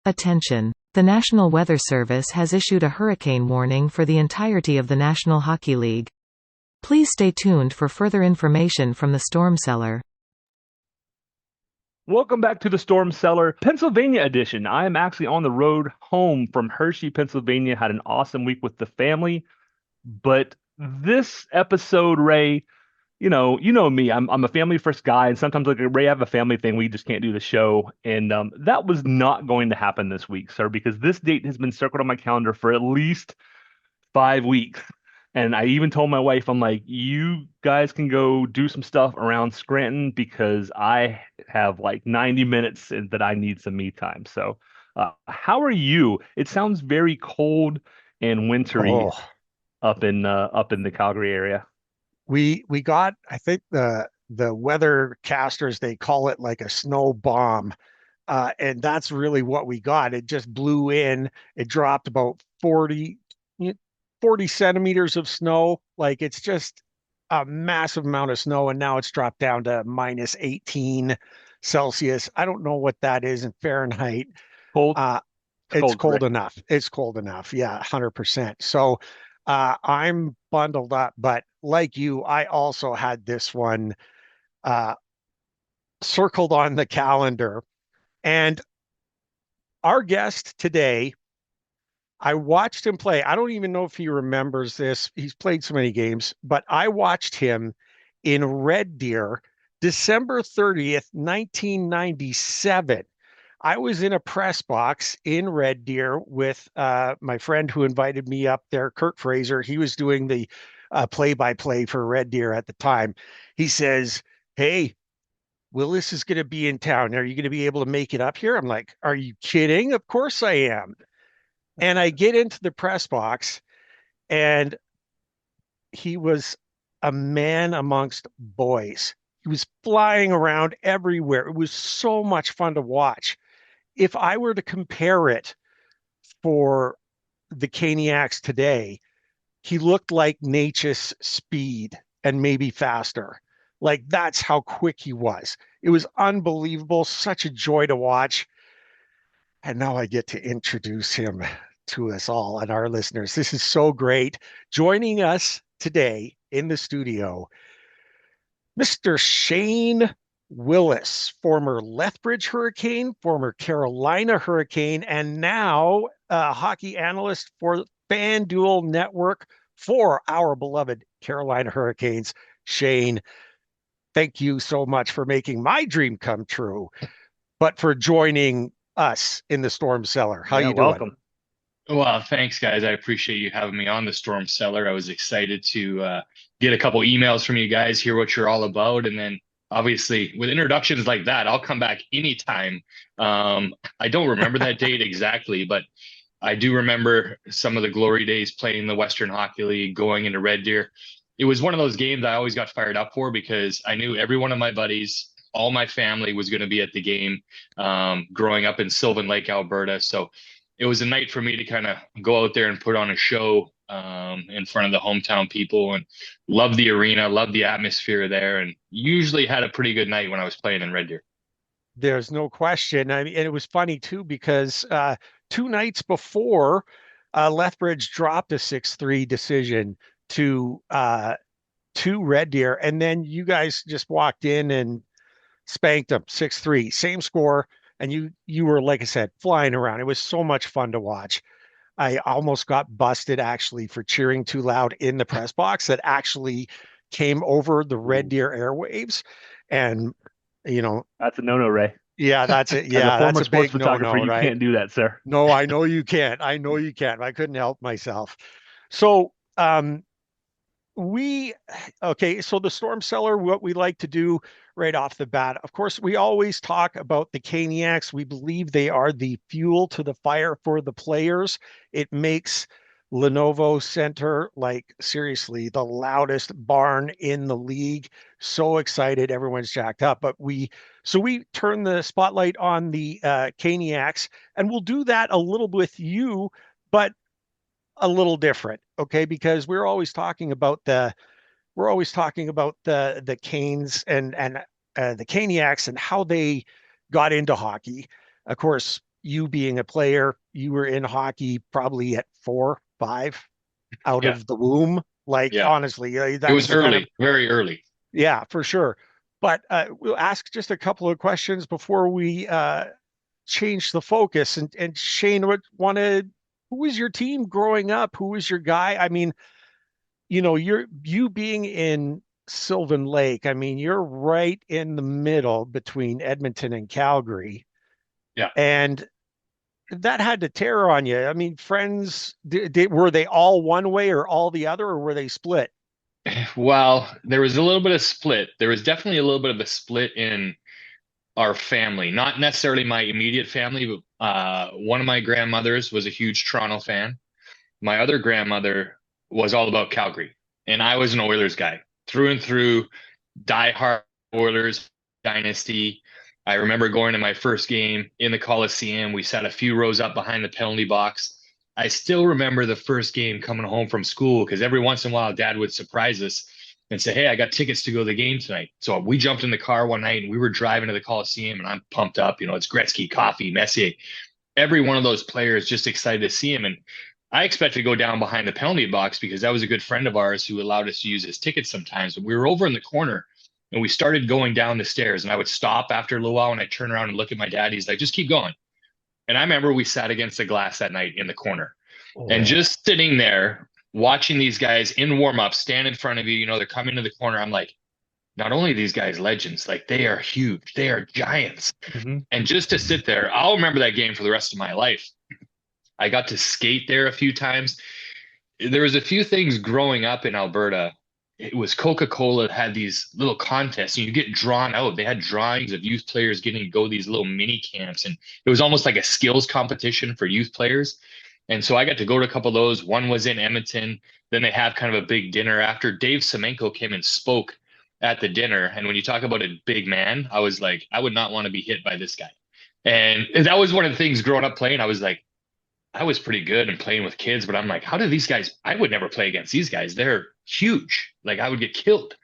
Attention! The National Weather Service has issued a hurricane warning for the entirety of the National Hockey League. Please stay tuned for further information from the Storm Cellar. Welcome back to the Storm Cellar Pennsylvania edition. I am actually on the road home from Hershey, Pennsylvania. Had an awesome week with the family. But this episode, Ray, you know me. I'm a family first guy, and sometimes like Ray, I have a family thing. We just can't do the show, and that was not going to happen this week, sir, because this date has been circled on my calendar for at least 5 weeks. And I even told my wife, I'm like, you guys can go do some stuff around Scranton because I have like 90 minutes that I need some me time. So, how are you? It sounds very cold and wintry up in the Calgary area. We got, I think the weather casters, they call it like a snow bomb. And that's really what we got. It just blew in. It dropped about 40 centimeters of snow. Like, it's just a massive amount of snow. And now it's dropped down to minus 18 Celsius. I don't know what that is in Fahrenheit. Cold. It's cold enough. It's cold enough. Yeah, 100%. So I'm bundled up, but like you, I also had this one circled on the calendar. And our guest today, I watched him play. I don't even know if he remembers this. He's played so many games, but I watched him in Red Deer, December 30th, 1997. I was in a press box in Red Deer with my friend who invited me up there, Kurt Fraser. He was doing the play-by-play for Red Deer at the time. He says, "Hey, Willis is going to be in town. Are you going to be able to make it up here?" I'm like, "Are you kidding? Of course I am." And I get into the press box, and he was a man amongst boys. He was flying around everywhere. It was so much fun to watch. If I were to compare it for the Caniacs today, he looked like Nature's Speed and maybe faster. Like, that's how quick he was. It was unbelievable. Such a joy to watch. And now I get to introduce him to us all and our listeners. This is so great. Joining us today in the studio, Mr. Shane Willis, former Lethbridge Hurricane, former Carolina Hurricane, and now a hockey analyst for FanDuel Network for our beloved Carolina Hurricanes. Shane, thank you so much for making my dream come true, but for joining us in the Storm Cellar. How you doing? Welcome. Well, thanks, guys. I appreciate you having me on the Storm Cellar. I was excited to get a couple emails from you guys, hear what you're all about, and then obviously with introductions like that, I'll come back anytime. I don't remember that date exactly, but I do remember some of the glory days playing the Western Hockey League, going into Red Deer. It was one of those games I always got fired up for because I knew every one of my buddies, all my family was going to be at the game, growing up in Sylvan Lake, Alberta. So it was a night for me to kind of go out there and put on a show in front of the hometown people, and love the arena, love the atmosphere there, and usually had a pretty good night when I was playing in Red Deer. There's no question. I mean, and it was funny too, because 2 nights before, Lethbridge dropped a 6-3 decision to Red Deer, and then you guys just walked in and spanked them 6-3, same score. And you were, like I said, flying around. It was so much fun to watch. I almost got busted actually for cheering too loud in the press box that actually came over the Red Deer airwaves. And, that's a no-no, Ray. Yeah, that's it. Yeah, as a former that's a sports big photographer, no-no, you right? can't do that, sir. No, I know you can't. I know you can't. I couldn't help myself. So, so the Storm Cellar, what we like to do right off the bat, of course, we always talk about the Caniacs. We believe they are the fuel to the fire for the players. It makes Lenovo Center, like, seriously, the loudest barn in the league. So excited, everyone's jacked up. But we turn the spotlight on the Caniacs, and we'll do that a little with you, but a little different, okay? Because we're always talking about the Canes and the Caniacs and how they got into hockey. Of course, you being a player, you were in hockey probably at 4, 5 out Yeah. of the womb. Like, Yeah. honestly, It that's was the kind of, early, very early. yeah, for sure. But we'll ask just a couple of questions before we change the focus. And Shane, who was your team growing up? Who was your guy? I mean, you being in Sylvan Lake, I mean, you're right in the middle between Edmonton and Calgary. Yeah. And that had to tear on you. I mean, friends, were they all one way or all the other, or were they split? Well, there was a little bit of split. There was definitely a little bit of a split in our family, not necessarily my immediate family, but one of my grandmothers was a huge Toronto fan. My other grandmother was all about Calgary, and I was an Oilers guy through and through, diehard Oilers dynasty. I remember going to my first game in the Coliseum. We sat a few rows up behind the penalty box. I still remember the first game coming home from school because every once in a while, Dad would surprise us and say, "Hey, I got tickets to go to the game tonight." So we jumped in the car one night and we were driving to the Coliseum, and I'm pumped up. It's Gretzky, Coffee, Messier, every one of those players just excited to see him. And I expected to go down behind the penalty box because that was a good friend of ours who allowed us to use his tickets sometimes. But we were over in the corner and we started going down the stairs, and I would stop after a little while and I'd turn around and look at my dad. He's like, "Just keep going." And I remember we sat against the glass that night in the corner and just sitting there watching these guys in warm-up stand in front of you. They're coming to the corner. I'm like, not only are these guys legends, like they are huge, they are giants. Mm-hmm. And just to sit there, I'll remember that game for the rest of my life. I got to skate there a few times. There was a few things growing up in Alberta. It was Coca-Cola had these little contests, and you get drawn out. They had drawings of youth players getting to go these little mini camps, and it was almost like a skills competition for youth players. And so I got to go to a couple of those. One was in Edmonton. Then they have kind of a big dinner after Dave Semenko came and spoke at the dinner. And when you talk about a big man, I was like, I would not want to be hit by this guy. And that was one of the things growing up playing. I was like, I was pretty good and playing with kids, but I'm like, how do these guys? I would never play against these guys. They're huge. Like I would get killed.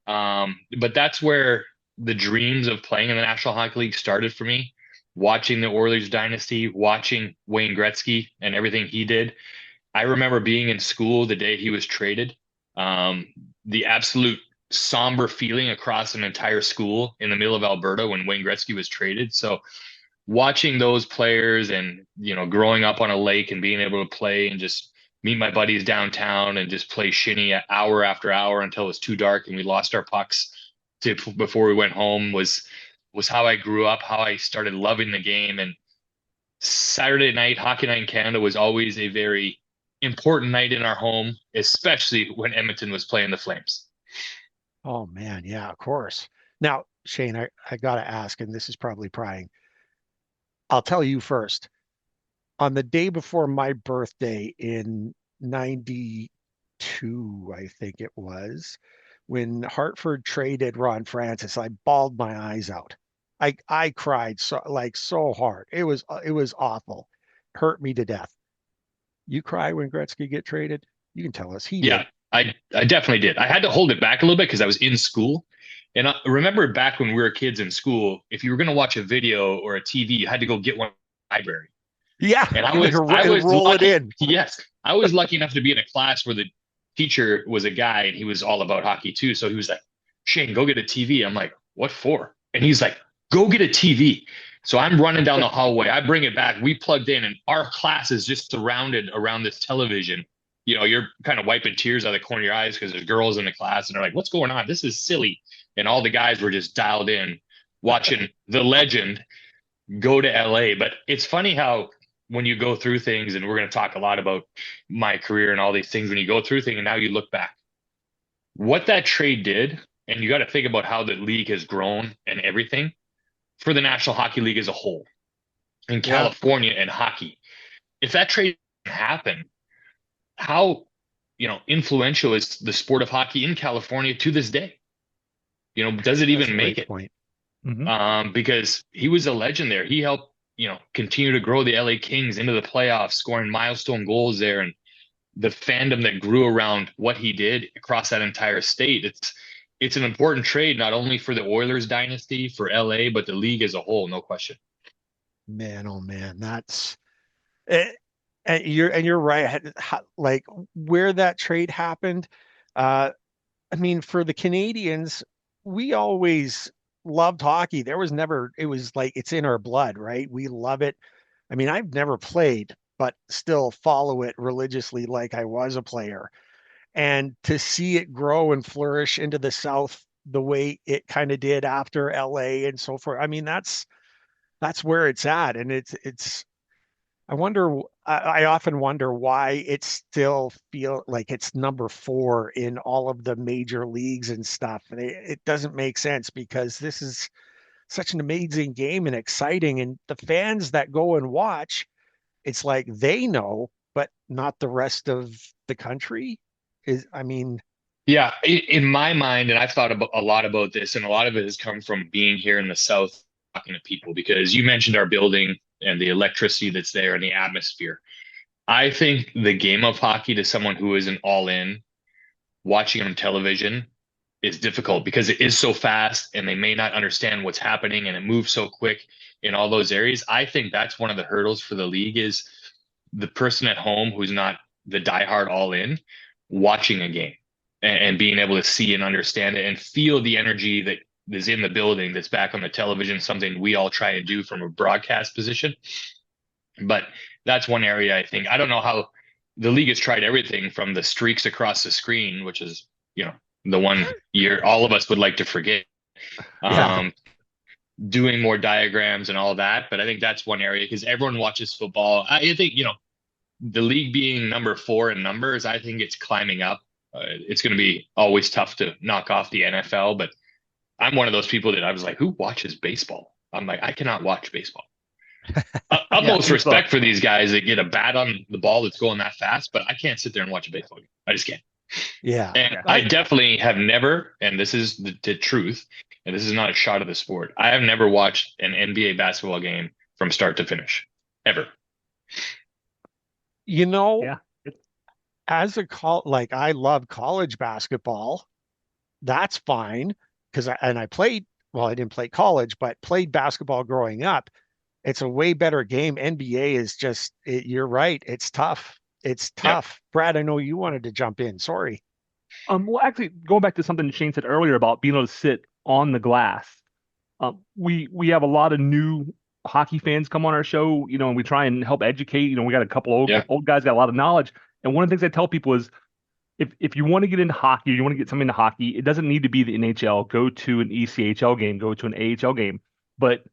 But that's where the dreams of playing in the National Hockey League started for me. Watching the Oilers dynasty, watching Wayne Gretzky and everything he did. I remember being in school the day he was traded. The absolute somber feeling across an entire school in the middle of Alberta when Wayne Gretzky was traded. So watching those players and growing up on a lake and being able to play and just meet my buddies downtown and just play shinny hour after hour until it was too dark and we lost our pucks before we went home was how I grew up, how I started loving the game. And Saturday night, Hockey Night in Canada was always a very important night in our home, especially when Edmonton was playing the Flames. Oh man, yeah, of course. Now, Shane, I gotta ask, and this is probably prying. I'll tell you first. On the day before my birthday in 92, I think it was, when Hartford traded Ron Francis, I bawled my eyes out. I cried so hard. It was awful. Hurt me to death. You cry when Gretzky get traded? You can tell us. He Yeah, did. I definitely did. I had to hold it back a little bit because I was in school. And I remember back when we were kids in school, if you were going to watch a video or a TV, you had to go get one in the library. Yeah, And I was roll lucky, it in. Yes, I was lucky enough to be in a class where the teacher was a guy and he was all about hockey too. So he was like, "Shane, go get a TV." I'm like, "What for?" And he's like, "Go get a TV." So I'm running down the hallway. I bring it back. We plugged in, and our class is just surrounded around this television. You're kind of wiping tears out of the corner of your eyes because there's girls in the class, and they're like, "What's going on? This is silly." And all the guys were just dialed in, watching the legend go to LA. But it's funny how when you go through things, and we're going to talk a lot about my career and all these things, when you go through things and now you look back, what that trade did, and you got to think about how the league has grown and everything for the National Hockey League as a whole in California and hockey. If that trade happened, how influential is the sport of hockey in California to this day? Does it even make it? Point. Mm-hmm. Because he was a legend there. He helped continue to grow the LA Kings into the playoffs, scoring milestone goals there, and the fandom that grew around what he did across that entire state. It's an important trade, not only for the Oilers dynasty, for LA, but the league as a whole, no question. Man, oh man, that's eh, and you're right. Like where that trade happened, uh, I mean, for the Canadians, we always loved hockey. There was never, it was like it's in our blood, right? We love it. I mean, I've never played, but still follow it religiously like I was a player. And to see it grow and flourish into the South the way it kind of did after LA and so forth. I mean, that's where it's at. And it's I wonder, I often wonder why it still feel like it's number four in all of the major leagues and stuff. And it doesn't make sense because this is such an amazing game and exciting. And the fans that go and watch, it's like they know, but not the rest of the country. I mean, Yeah, in my mind, and I've thought about a lot about this, and a lot of it has come from being here in the South, talking to people, because you mentioned our building and the electricity that's there and the atmosphere. I think the game of hockey to someone who isn't all in, watching on television is difficult because it is so fast and they may not understand what's happening and it moves so quick in all those areas. I think that's one of the hurdles for the league is the person at home who's not the diehard all in watching a game and being able to see and understand it and feel the energy that is in the building that's back on the television, something we all try and do from a broadcast position. But that's one area I think. I don't know how the league has tried everything from the streaks across the screen, which is, the one year all of us would like to forget. yeah, Um, doing more diagrams and all that. But I think that's one area because everyone watches football. I think, the league being number 4 in numbers, I think it's climbing up. It's going to be always tough to knock off the NFL, but I'm one of those people that I was like, who watches baseball? I'm like, I cannot watch baseball. yeah, Utmost respect for these guys that get a bat on the ball that's going that fast, but I can't sit there and watch a baseball game. I just can't. yeah. And I definitely have never, and this is the truth, and this is not a shot at the sport, I have never watched an NBA basketball game from start to finish, ever. You know, Yeah. as a like I love college basketball. That's fine because I played, well, I didn't play college, but played basketball growing up. It's a way better game. NBA is just, you're right. It's tough. It's Yep. tough. Brad, I know you wanted to jump in. Sorry. Well, actually, going back to something Shane said earlier about being able to sit on the glass, we have a lot of new hockey fans come on our show, and we try and help educate. We got a couple Yeah. old guys got a lot of knowledge, and one of the things I tell people is if you want to get into hockey, or you want to get something into hockey, it doesn't need to be the NHL. Go to an ECHL game, go to an AHL game, but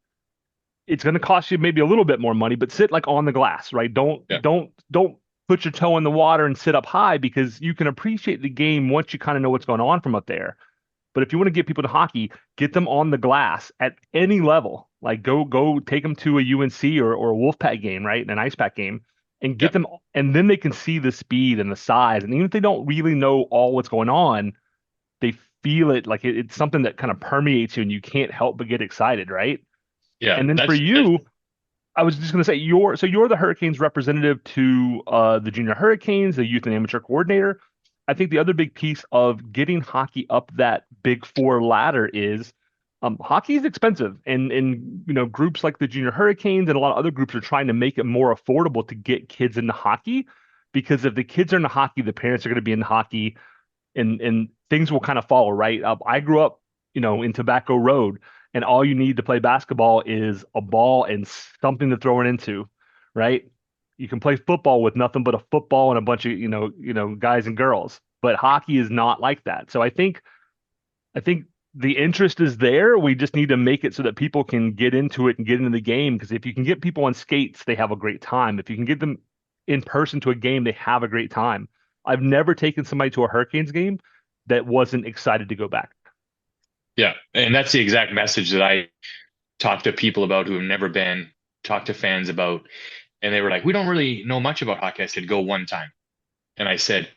it's going to cost you maybe a little bit more money. But sit like on the glass, right? Yeah. Don't put your toe in the water and sit up high because you can appreciate the game once you kind of know what's going on from up there. But if you want to get people to hockey, get them on the glass at any level. Like go take them to a UNC or a Wolfpack game, right? An Ice Pack game, and get them, and then they can see the speed and the size. And even if they don't really know all what's going on, they feel it like it's something that kind of permeates you, and you can't help but get excited, right? Yeah. And then for you, I was just going to say you're the Hurricanes representative to the Junior Hurricanes, the youth and amateur coordinator. I think the other big piece of getting hockey up that Big Four ladder is hockey is expensive, and groups like the Junior Hurricanes and a lot of other groups are trying to make it more affordable to get kids into hockey, because if the kids are into hockey, the parents are going to be in hockey, and things will kind of follow, right? I grew up, in Tobacco Road, and all you need to play basketball is a ball and something to throw it into, right? You can play football with nothing but a football and a bunch of guys and girls, but hockey is not like that. So I think the interest is there. We just need to make it so that people can get into it and get into the game, because if you can get people on skates, they have a great time. If you can get them in person to a game, they have a great time. I've never taken somebody to a Hurricanes game that wasn't excited to go back. Yeah. And that's the exact message that I talk to people about who have never been, talk to fans about, and they were like, we don't really know much about hockey. I said, go one time. And I said,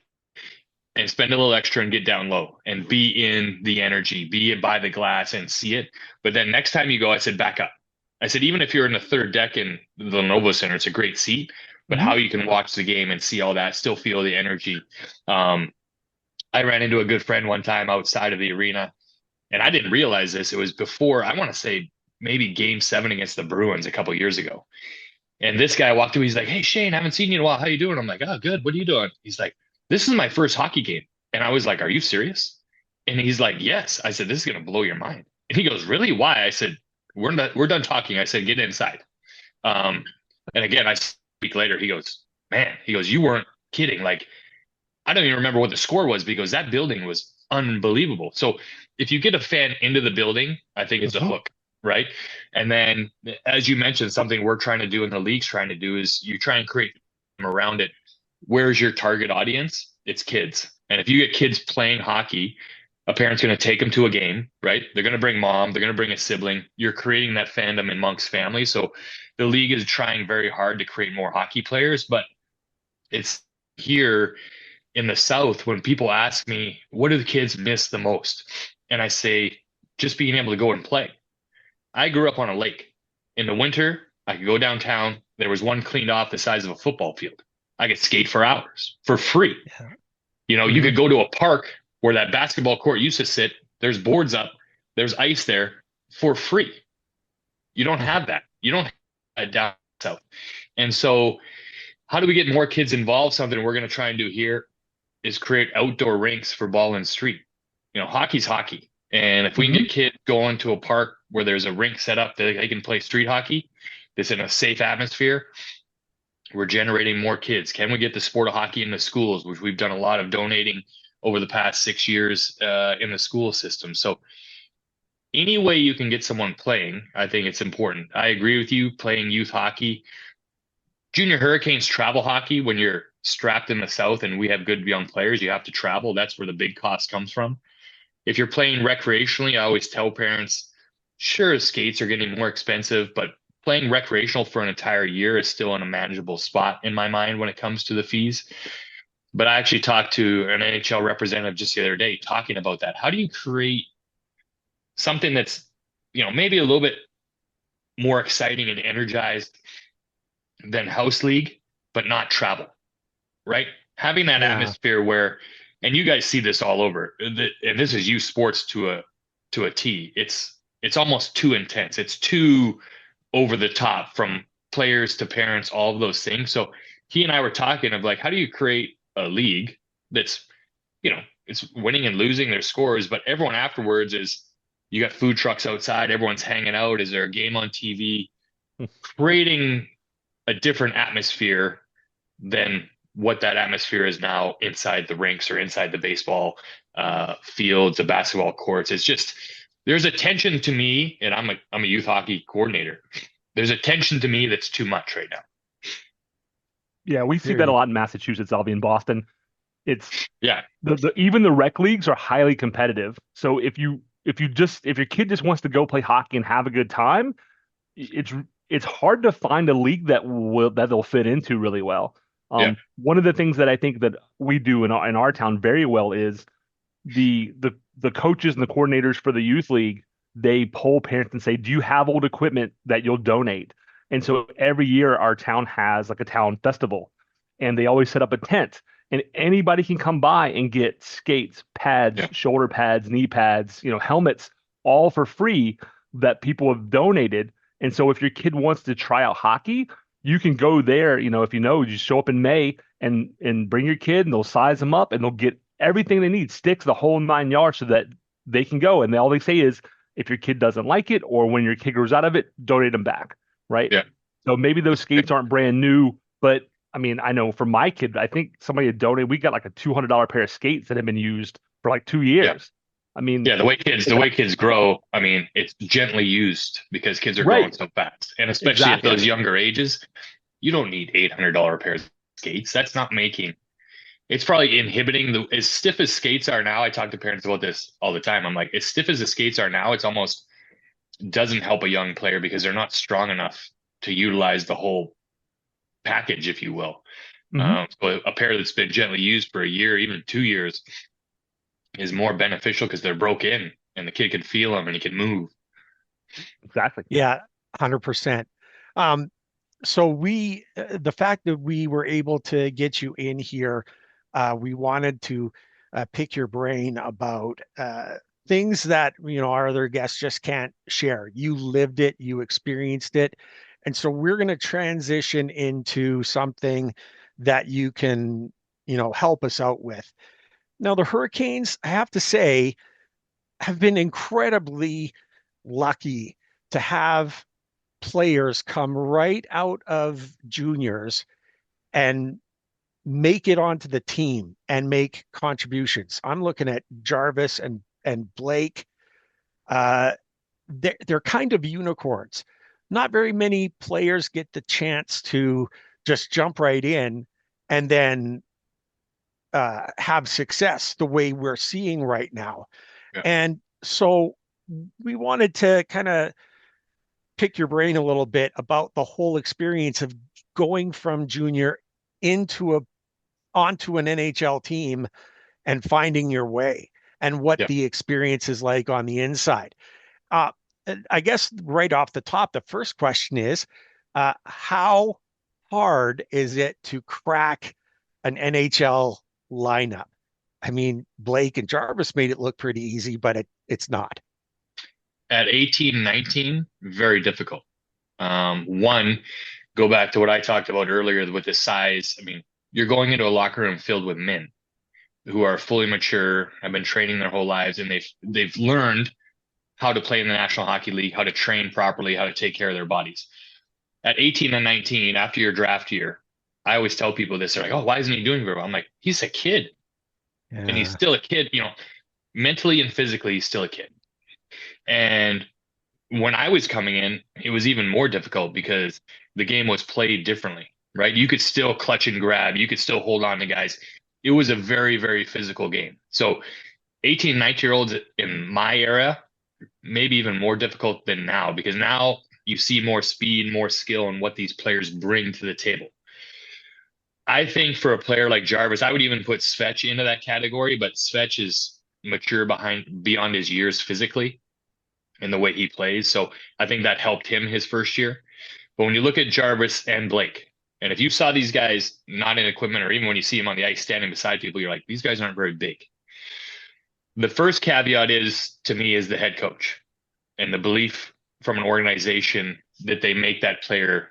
and spend a little extra and get down low and be in the energy, be by the glass and see it. But then next time you go, I said, back up. I said, even if you're in the third deck in the Lenovo Center, it's a great seat, but how you can watch the game and see all that, still feel the energy. I ran into a good friend one time outside of the arena, and I didn't realize this. It was before, I want to say maybe game 7 against the Bruins a couple years ago. And this guy walked through, he's like, "Hey Shane, I haven't seen you in a while. How you doing?" I'm like, "Oh, good. What are you doing?" He's like, "This is my first hockey game." And I was like, "Are you serious?" And he's like, "Yes." I said, "This is gonna blow your mind." And he goes, "Really? Why?" I said, we're done talking. I said, "Get inside." Um, and again, I speak later. He goes, "Man," he goes, "You weren't kidding. Like, I don't even remember what the score was because that building was unbelievable." So if you get a fan into the building, I think it's a hook, right? And then, as you mentioned, something we're trying to do and the league's trying to do is you try and create around it. Where's your target audience? It's kids. And if you get kids playing hockey, a parent's going to take them to a game, right? They're going to bring mom, they're going to bring a sibling. You're creating that fandom amongst families. So the league is trying very hard to create more hockey players, but it's here in the South when people ask me, what do the kids miss the most? And I say, just being able to go and play. I grew up on a lake. In the winter, I could go downtown. There was one cleaned off the size of a football field. I could skate for hours for free. Yeah. You know, you could go to a park where that basketball court used to sit. There's boards up. There's ice there for free. You don't have that. You don't have that down south. And so how do we get more kids involved? Something we're going to try and do here is create outdoor rinks for ball and street. You know, hockey's hockey. And if we can get kids going to a park where there's a rink set up that they can play street hockey, that's in a safe atmosphere, we're generating more kids. Can we get the sport of hockey in the schools, which we've done a lot of donating over the past 6 years in the school system? So any way you can get someone playing, I think it's important. I agree with you, playing youth hockey. Junior Hurricanes travel hockey, when you're strapped in the South and we have good young players, you have to travel. That's where the big cost comes from. If you're playing recreationally, I always tell parents, sure, skates are getting more expensive, but playing recreational for an entire year is still in a manageable spot in my mind when it comes to the fees. But I actually talked to an NHL representative just the other day talking about that. How do you create something that's, you know, maybe a little bit more exciting and energized than house league, but not travel, right? Having that atmosphere where, and you guys see this all over, and this is youth sports to a T. It's almost too intense. It's too over the top, from players to parents, all of those things. So he and I were talking of like, how do you create a league that's, you know, it's winning and losing their scores, but everyone afterwards is, you got food trucks outside, everyone's hanging out. Is there a game on TV? Creating a different atmosphere than what that atmosphere is now inside the rinks or inside the baseball fields, the basketball courts. It's just, there's a tension to me, and I'm a youth hockey coordinator. There's a tension to me that's too much right now. Yeah, we see that a lot in Massachusetts, I'll be in Boston. It's even the rec leagues are highly competitive. So if your kid just wants to go play hockey and have a good time, it's hard to find a league that they'll fit into really well. One of the things that I think that we do in our town very well is the coaches and the coordinators for the youth league, they poll parents and say, do you have old equipment that you'll donate? And so every year our town has like a town festival, and they always set up a tent, and anybody can come by and get skates, pads, shoulder pads, knee pads, helmets, all for free that people have donated. And so if your kid wants to try out hockey, you can go there, if you show up in May and bring your kid, and they'll size them up and they'll get everything they need, sticks, the whole 9 yards, so that they can go. And all they say is, if your kid doesn't like it, or when your kid grows out of it, donate them back. Right. Yeah. So maybe those skates aren't brand new, but I mean, I know for my kid, I think somebody had donated, we got like a $200 pair of skates that have been used for like 2 years. Yeah. I mean, the way kids grow, I mean, it's gently used because kids are growing so fast. And especially at those younger ages, you don't need $800 pairs of skates. That's not making, it's probably inhibiting as stiff as skates are now. I talk to parents about this all the time. I'm like, as stiff as the skates are now, it's almost doesn't help a young player because they're not strong enough to utilize the whole package, if you will. So a pair that's been gently used for a year, even 2 years, is more beneficial because they're broke in and the kid can feel them and he can move. Exactly. Yeah, 100%. So the fact that we were able to get you in here, we wanted to pick your brain about things that, our other guests just can't share. You lived it, you experienced it. And so we're going to transition into something that you can, help us out with. Now, the Hurricanes, I have to say, have been incredibly lucky to have players come right out of juniors and make it onto the team and make contributions. I'm looking at Jarvis and Blake. Uh, they're kind of unicorns. Not very many players get the chance to just jump right in and then have success the way we're seeing right now. Yeah. And so we wanted to kind of pick your brain a little bit about the whole experience of going from junior into onto an NHL team and finding your way and what Yeah. the experience is like on the inside. Uh, I guess right off the top, the first question is, how hard is it to crack an NHL lineup? I mean, Blake and Jarvis made it look pretty easy, but it's not. At 18, 19, very difficult. One, go back to what I talked about earlier with the size. I mean, you're going into a locker room filled with men who are fully mature, have been training their whole lives, and they've learned how to play in the National Hockey League, how to train properly, how to take care of their bodies. At 18 and 19, after your draft year, I always tell people this. They're like, "Oh, why isn't he doing very well?" I'm like, "He's a kid, and he's still a kid. Mentally and physically, he's still a kid." And when I was coming in, it was even more difficult because the game was played differently, right? You could still clutch and grab, you could still hold on to guys. It was a very, very physical game. So 18, 19-year-olds in my era, maybe even more difficult than now, because now you see more speed, more skill, and what these players bring to the table. I think for a player like Jarvis, I would even put Svetch into that category, but Svetch is mature beyond his years physically in the way he plays. So I think that helped him his first year. But when you look at Jarvis and Blake, and if you saw these guys not in equipment, or even when you see them on the ice standing beside people, you're like, these guys aren't very big. The first caveat to me, is the head coach and the belief from an organization that they make that player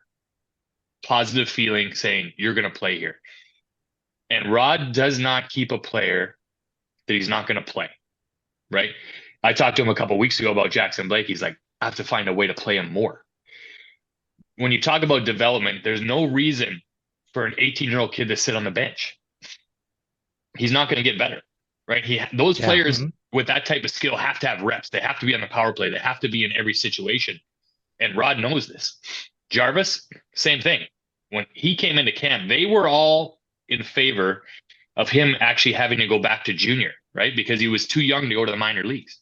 positive feeling saying, you're going to play here. And Rod does not keep a player that he's not going to play, right? I talked to him a couple of weeks ago about Jackson Blake. He's like, I have to find a way to play him more. When you talk about development, there's no reason for an 18-year-old kid to sit on the bench. He's not going to get better, right? Those players with that type of skill have to have reps. They have to be on the power play. They have to be in every situation. And Rod knows this. Jarvis, same thing. When he came into camp, they were all in favor of him actually having to go back to junior, right? Because he was too young to go to the minor leagues.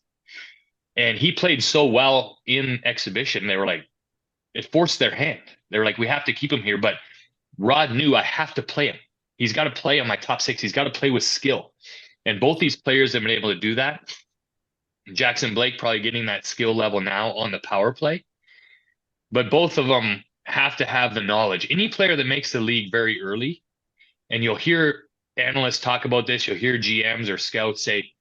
And he played so well in exhibition, they were like, it forced their hand. They were like, we have to keep him here. But Rod knew, I have to play him. He's got to play on my top six. He's got to play with skill. And both these players have been able to do that. Jackson Blake probably getting that skill level now on the power play. But both of them have to have the knowledge. Any player that makes the league very early, and you'll hear analysts talk about this, you'll hear GMs or scouts say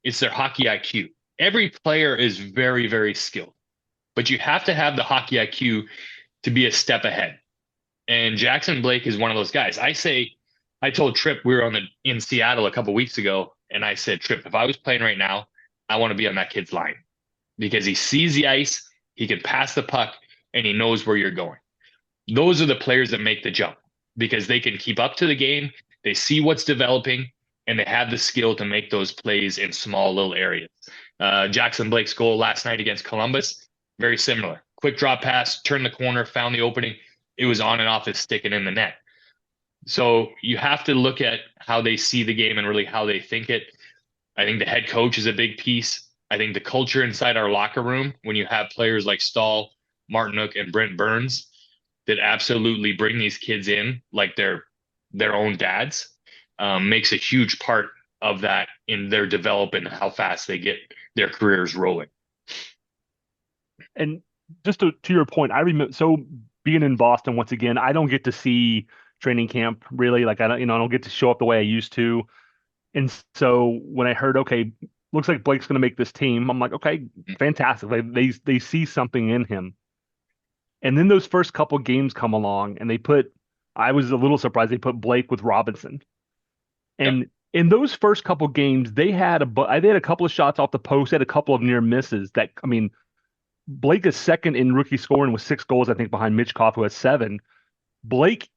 it's their hockey IQ. Every player is very, very skilled, but you have to have the hockey IQ to be a step ahead. And Jackson Blake is one of those guys. I told Tripp, we were in Seattle a couple of weeks ago, and I said, Tripp, if I was playing right now, I want to be on that kid's line because he sees the ice, he can pass the puck, and he knows where you're going. Those are the players that make the jump because they can keep up to the game, they see what's developing, and they have the skill to make those plays in small little areas. Jackson Blake's goal last night against Columbus, very similar. Quick drop pass, turned the corner, found the opening. It was on and off his stick and in the net. So you have to look at how they see the game and really how they think it. I think the head coach is a big piece. I think the culture inside our locker room, when you have players like Stahl, Martinook, and Brent Burns that absolutely bring these kids in like they're their own dads, makes a huge part of that in their development and how fast they get their careers rolling. And just to your point, I remember, so being in Boston once again, I don't get to see training camp really. Like I don't get to show up the way I used to. And so when I heard, okay, looks like Blake's going to make this team. I'm like, okay, fantastic. They see something in him. And then those first couple games come along, and I was a little surprised they put Blake with Robinson. Yeah. And in those first couple games, they had a couple of shots off the post, they had a couple of near misses that, I mean, Blake is second in rookie scoring with 6 goals, I think, behind Mitch Koff, who has 7. Blake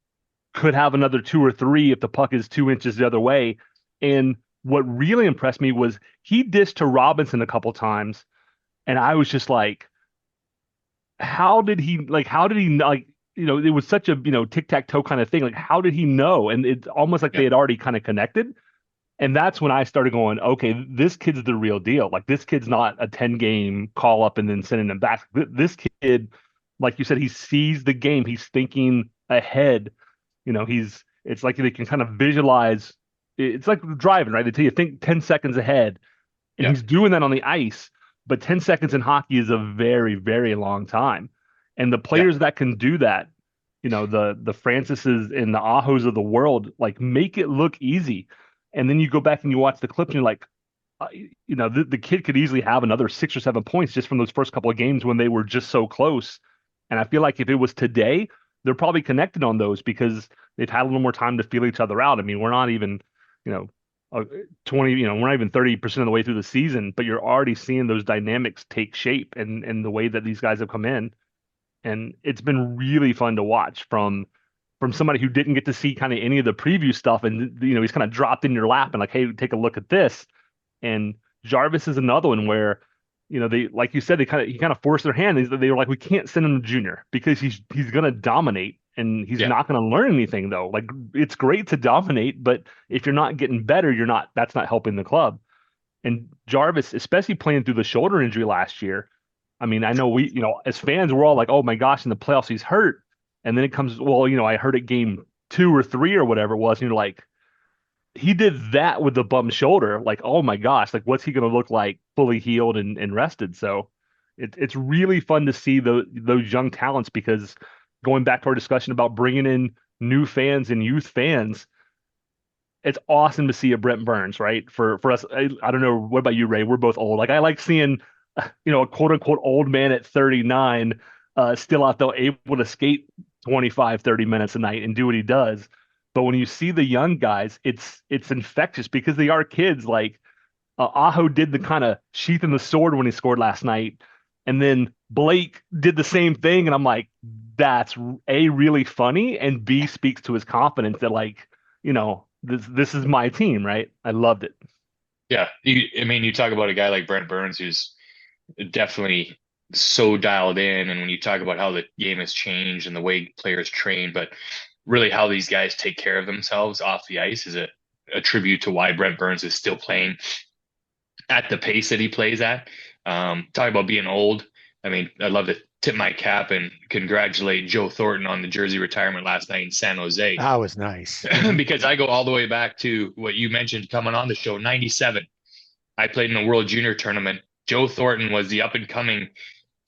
could have another 2 or 3 if the puck is 2 inches the other way. And what really impressed me was he dished to Robinson a couple times, and I was just like, how did he it was such a, tic-tac-toe kind of thing. Like, how did he know? And it's almost like they had already kind of connected. And that's when I started going, okay, this kid's the real deal. Like, this kid's not a 10-game call up and then sending him back. This kid, like you said, he sees the game. He's thinking ahead. It's like they can kind of visualize. It's like driving, right? They tell you think 10 seconds ahead, and Yeah. he's doing that on the ice. But 10 seconds in hockey is a very, very long time. And the players that can do that, the Francises and the Ahos of the world, like, make it look easy. And then you go back and you watch the clips and you're like, the kid could easily have another 6 or 7 points just from those first couple of games when they were just so close. And I feel like if it was today, they're probably connected on those because they've had a little more time to feel each other out. I mean, we're not even, 20, we're not even 30% of the way through the season, but you're already seeing those dynamics take shape and the way that these guys have come in. And it's been really fun to watch from somebody who didn't get to see kind of any of the preview stuff. And, he's kind of dropped in your lap and like, hey, take a look at this. And Jarvis is another one where, they, like you said, he kind of forced their hand. They were like, we can't send him to junior because he's going to dominate and he's not going to learn anything though. Like, it's great to dominate, but if you're not getting better, that's not helping the club. And Jarvis, especially playing through the shoulder injury last year. I mean, I know we, as fans, we're all like, oh my gosh, in the playoffs, he's hurt. And then it comes, well, I heard it game 2 or 3 or whatever it was. And you're like, he did that with the bum shoulder. Like, oh my gosh, like, what's he going to look like fully healed and rested? So it's really fun to see those young talents, because going back to our discussion about bringing in new fans and youth fans, it's awesome to see a Brent Burns, right? For us, I don't know. What about you, Ray? We're both old. Like, I like seeing, a quote unquote old man at 39, still out there able to skate 25, 30 minutes a night and do what he does. But when you see the young guys, it's infectious because they are kids. Like, Aho did the kind of sheathing the sword when he scored last night. And then Blake did the same thing. And I'm like, that's A, really funny, and B, speaks to his confidence that, like, this is my team, right? I loved it. Yeah. You talk about a guy like Brent Burns, who's definitely so dialed in. And when you talk about how the game has changed and the way players train, but really how these guys take care of themselves off the ice is a tribute to why Brent Burns is still playing at the pace that he plays at. Talk about being old. I mean, I'd love to tip my cap and congratulate Joe Thornton on the jersey retirement last night in San Jose. That was nice. Because I go all the way back to what you mentioned coming on the show, 97. I played in a World Junior tournament. Joe Thornton was the up-and-coming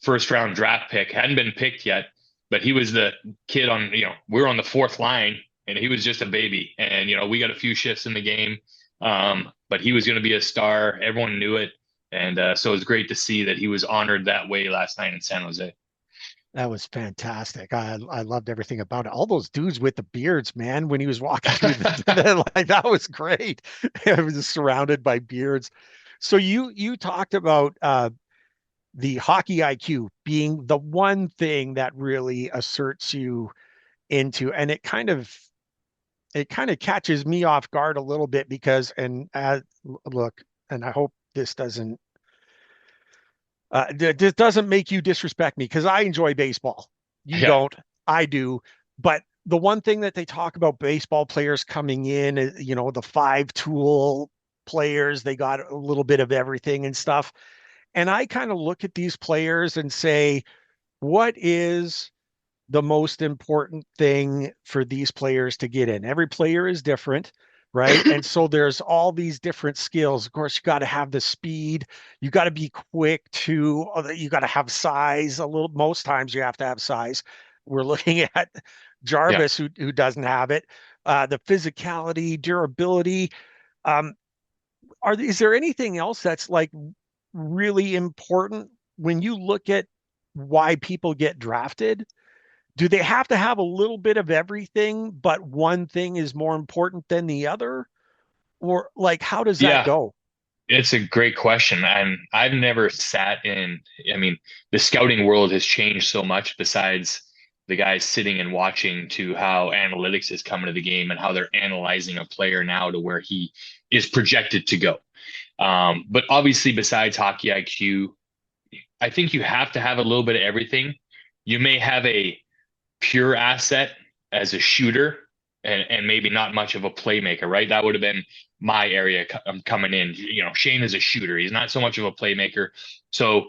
first-round draft pick. Hadn't been picked yet, but he was the kid on, we were on the 4th line, and he was just a baby. And, we got a few shifts in the game, but he was going to be a star. Everyone knew it. And so it was great to see that he was honored that way last night in San Jose. That was fantastic. I loved everything about it. All those dudes with the beards, man, when he was walking through like, that was great. I was just surrounded by beards. So you talked about the hockey IQ being the one thing that really asserts you into, and it kind of catches me off guard a little bit because, look, and I hope this doesn't make you disrespect me, because I enjoy baseball. You don't, I do. But the one thing that they talk about baseball players coming in, the 5-tool players, they got a little bit of everything and stuff. And I kind of look at these players and say, what is the most important thing for these players to get in? Every player is different, right? And so there's all these different skills. Of course, you got to have the speed. You got to be quick too. You got to have size a little. Most times you have to have size. We're looking at Jarvis, who doesn't have it. The physicality, durability. Is there anything else that's like really important when you look at why people get drafted? Do they have to have a little bit of everything, but one thing is more important than the other? Or like, how does that Yeah, go? it's a great question. And I've never sat in, I mean, the scouting world has changed so much besides the guys sitting and watching to how analytics is coming to the game and how they're analyzing a player now to where he is projected to go. But obviously, besides hockey IQ, I think you have to have a little bit of everything. You may have a pure asset as a shooter and maybe not much of a playmaker, right? That would have been my area coming in. Shane is a shooter. He's not so much of a playmaker. So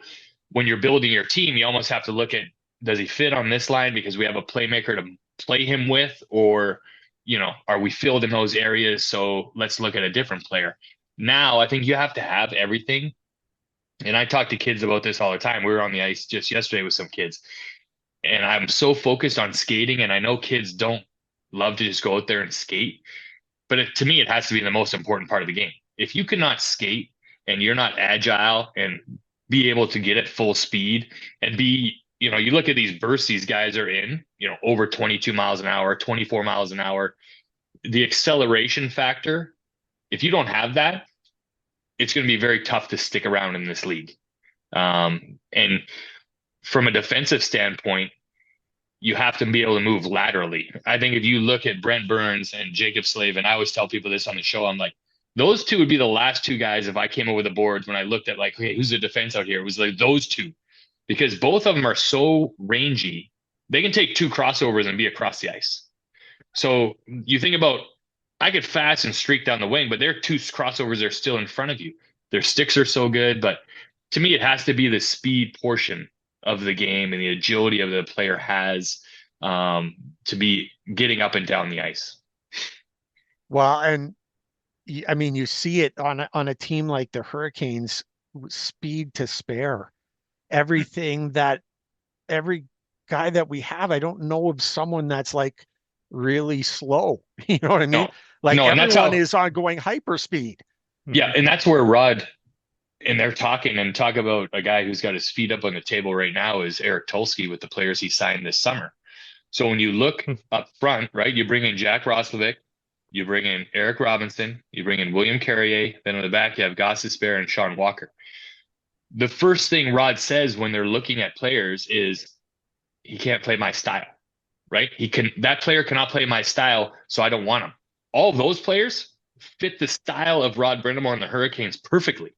when you're building your team, you almost have to look at, does he fit on this line because we have a playmaker to play him with, or, are we filled in those areas? So let's look at a different player. Now, I think you have to have everything. And I talk to kids about this all the time. We were on the ice just yesterday with some kids, and I'm so focused on skating. And I know kids don't love to just go out there and skate, but to me, it has to be the most important part of the game. If you cannot skate and you're not agile and be able to get at full speed and be, you look at these bursts these guys are in, over 22 miles an hour, 24 miles an hour, the acceleration factor, if you don't have that, it's going to be very tough to stick around in this league. And from a defensive standpoint, you have to be able to move laterally. I think if you look at Brent Burns and Jacob Slave, and I always tell people this on the show, I'm like, those two would be the last two guys if I came over the boards when I looked at like, okay, who's the defense out here? It was like those two, because both of them are so rangy. They can take two crossovers and be across the ice. So you think about, I could fast and streak down the wing, but their two crossovers are still in front of you. Their sticks are so good, but to me, it has to be the speed portion of the game and the agility of the player has to be getting up and down the ice. Well, and I mean, you see it on a team like the Hurricanes, speed to spare. Everything that every guy that we have, I don't know of someone that's like really slow. You know what I mean? No, Like no, and that's everyone how, is on going hyper speed. yeah, and that's where Rod, and they're talk about a guy who's got his feet up on the table right now is Eric Tulsky with the players he signed this summer. So when you look up front, right, you bring in Jack Roslovic, you bring in Eric Robinson, you bring in William Carrier, then on the back you have Goss Despair and Sean Walker. The first thing Rod says when they're looking at players is he can't play my style, right? That player cannot play my style, so I don't want him. All those players fit the style of Rod Brind'amour and the Hurricanes perfectly.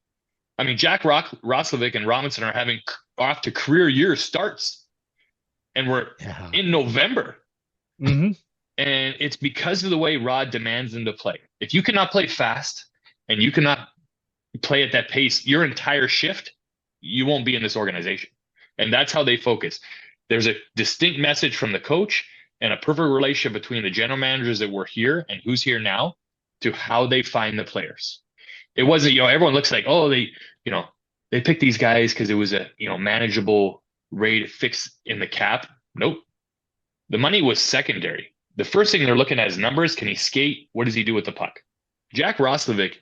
I mean, Jack Roslovic and Robinson are having off to career year starts, and we're in November. Mm-hmm. And it's because of the way Rod demands them to play. If you cannot play fast and you cannot play at that pace, your entire shift, you won't be in this organization. And that's how they focus. There's a distinct message from the coach and a perfect relationship between the general managers that were here and who's here now to how they find the players. It wasn't, everyone looks like, oh, they picked these guys because it was a, manageable rate fix in the cap. Nope. The money was secondary. The first thing they're looking at is numbers. Can he skate? What does he do with the puck? Jack Roslovic,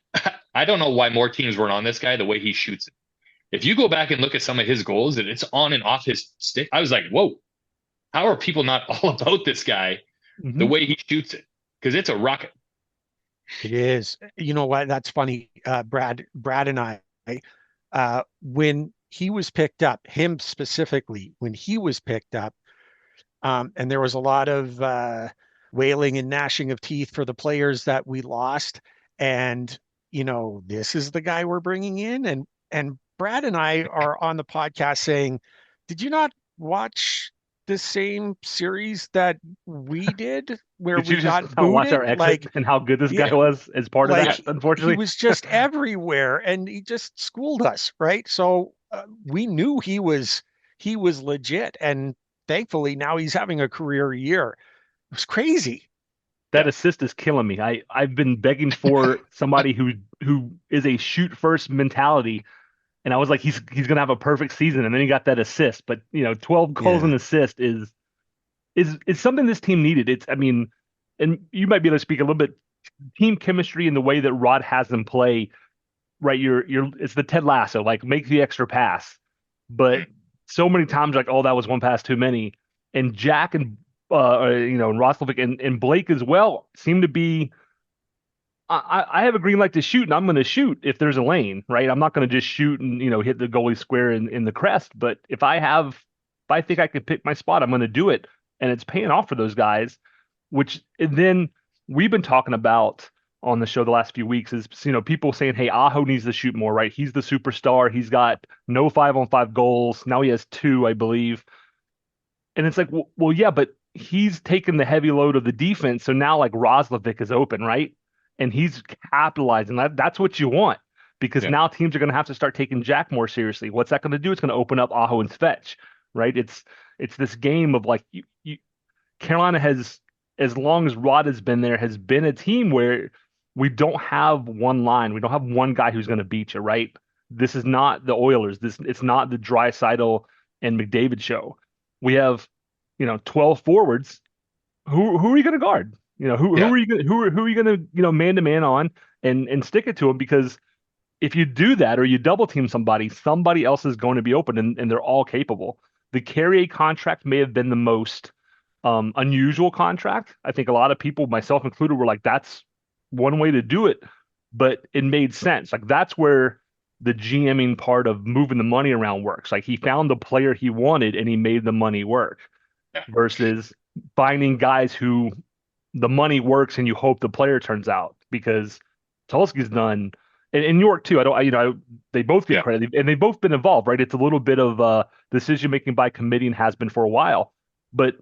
I don't know why more teams weren't on this guy, the way he shoots it. If you go back and look at some of his goals and it's on and off his stick, I was like, whoa, how are people not all about this guy, the way he shoots it? Because it's a rocket. It is. You know what? That's funny. Brad and I, when he was picked up, him specifically, when he was picked up, and there was a lot of wailing and gnashing of teeth for the players that we lost. And, this is the guy we're bringing in. And Brad and I are on the podcast saying, did you not watch the same series that we did where Did we you got just booted? watch our exit and how good this guy was as part of that, unfortunately? He was just everywhere and he just schooled us, right? So we knew he was legit. And thankfully now he's having a career year. It was crazy. That assist is killing me. I've been begging for somebody who is a shoot first mentality, and I was like, he's gonna have a perfect season, and then he got that assist. But 12 goals and assist is something this team needed. And you might be able to speak a little bit team chemistry and the way that Rod has them play. right? It's the Ted Lasso, like make the extra pass. But so many times, like, oh, that was one pass too many. And Jack and and Roslovic and Blake as well seem to be. I have a green light to shoot, and I'm going to shoot if there's a lane, right? I'm not going to just shoot and hit the goalie square in the crest. But if I think I could pick my spot, I'm going to do it, and it's paying off for those guys. And then we've been talking about on the show the last few weeks is people saying, hey, Aho needs to shoot more, right? He's the superstar. He's got no 5-on-5 goals. Now he has 2, I believe. And it's like, well, yeah, but he's taken the heavy load of the defense. So now like Roslovic is open, right? And he's capitalizing. That's what you want, because now teams are going to have to start taking Jack more seriously. What's that going to do? It's going to open up Aho and Svetch, right? It's this game of like Carolina has, as long as Rod has been there, has been a team where we don't have one line. We don't have one guy who's going to beat you, right? This is not the Oilers. It's not the Draisaitl and McDavid show. We have 12 forwards. Who are you going to guard? Who are you going to man to man on and stick it to them? Because if you do that or you double team somebody else is going to be open, and they're all capable. The Carrier contract may have been the most unusual contract. I think a lot of people, myself included, were like, that's one way to do it, but it made sense. Like that's where the GMing part of moving the money around works. Like he found the player he wanted and he made the money work, versus finding guys who the money works and you hope the player turns out, because Tulski's done, and in New York too. They both get credit, and they've both been involved, right? It's a little bit of decision making by committee and has been for a while, but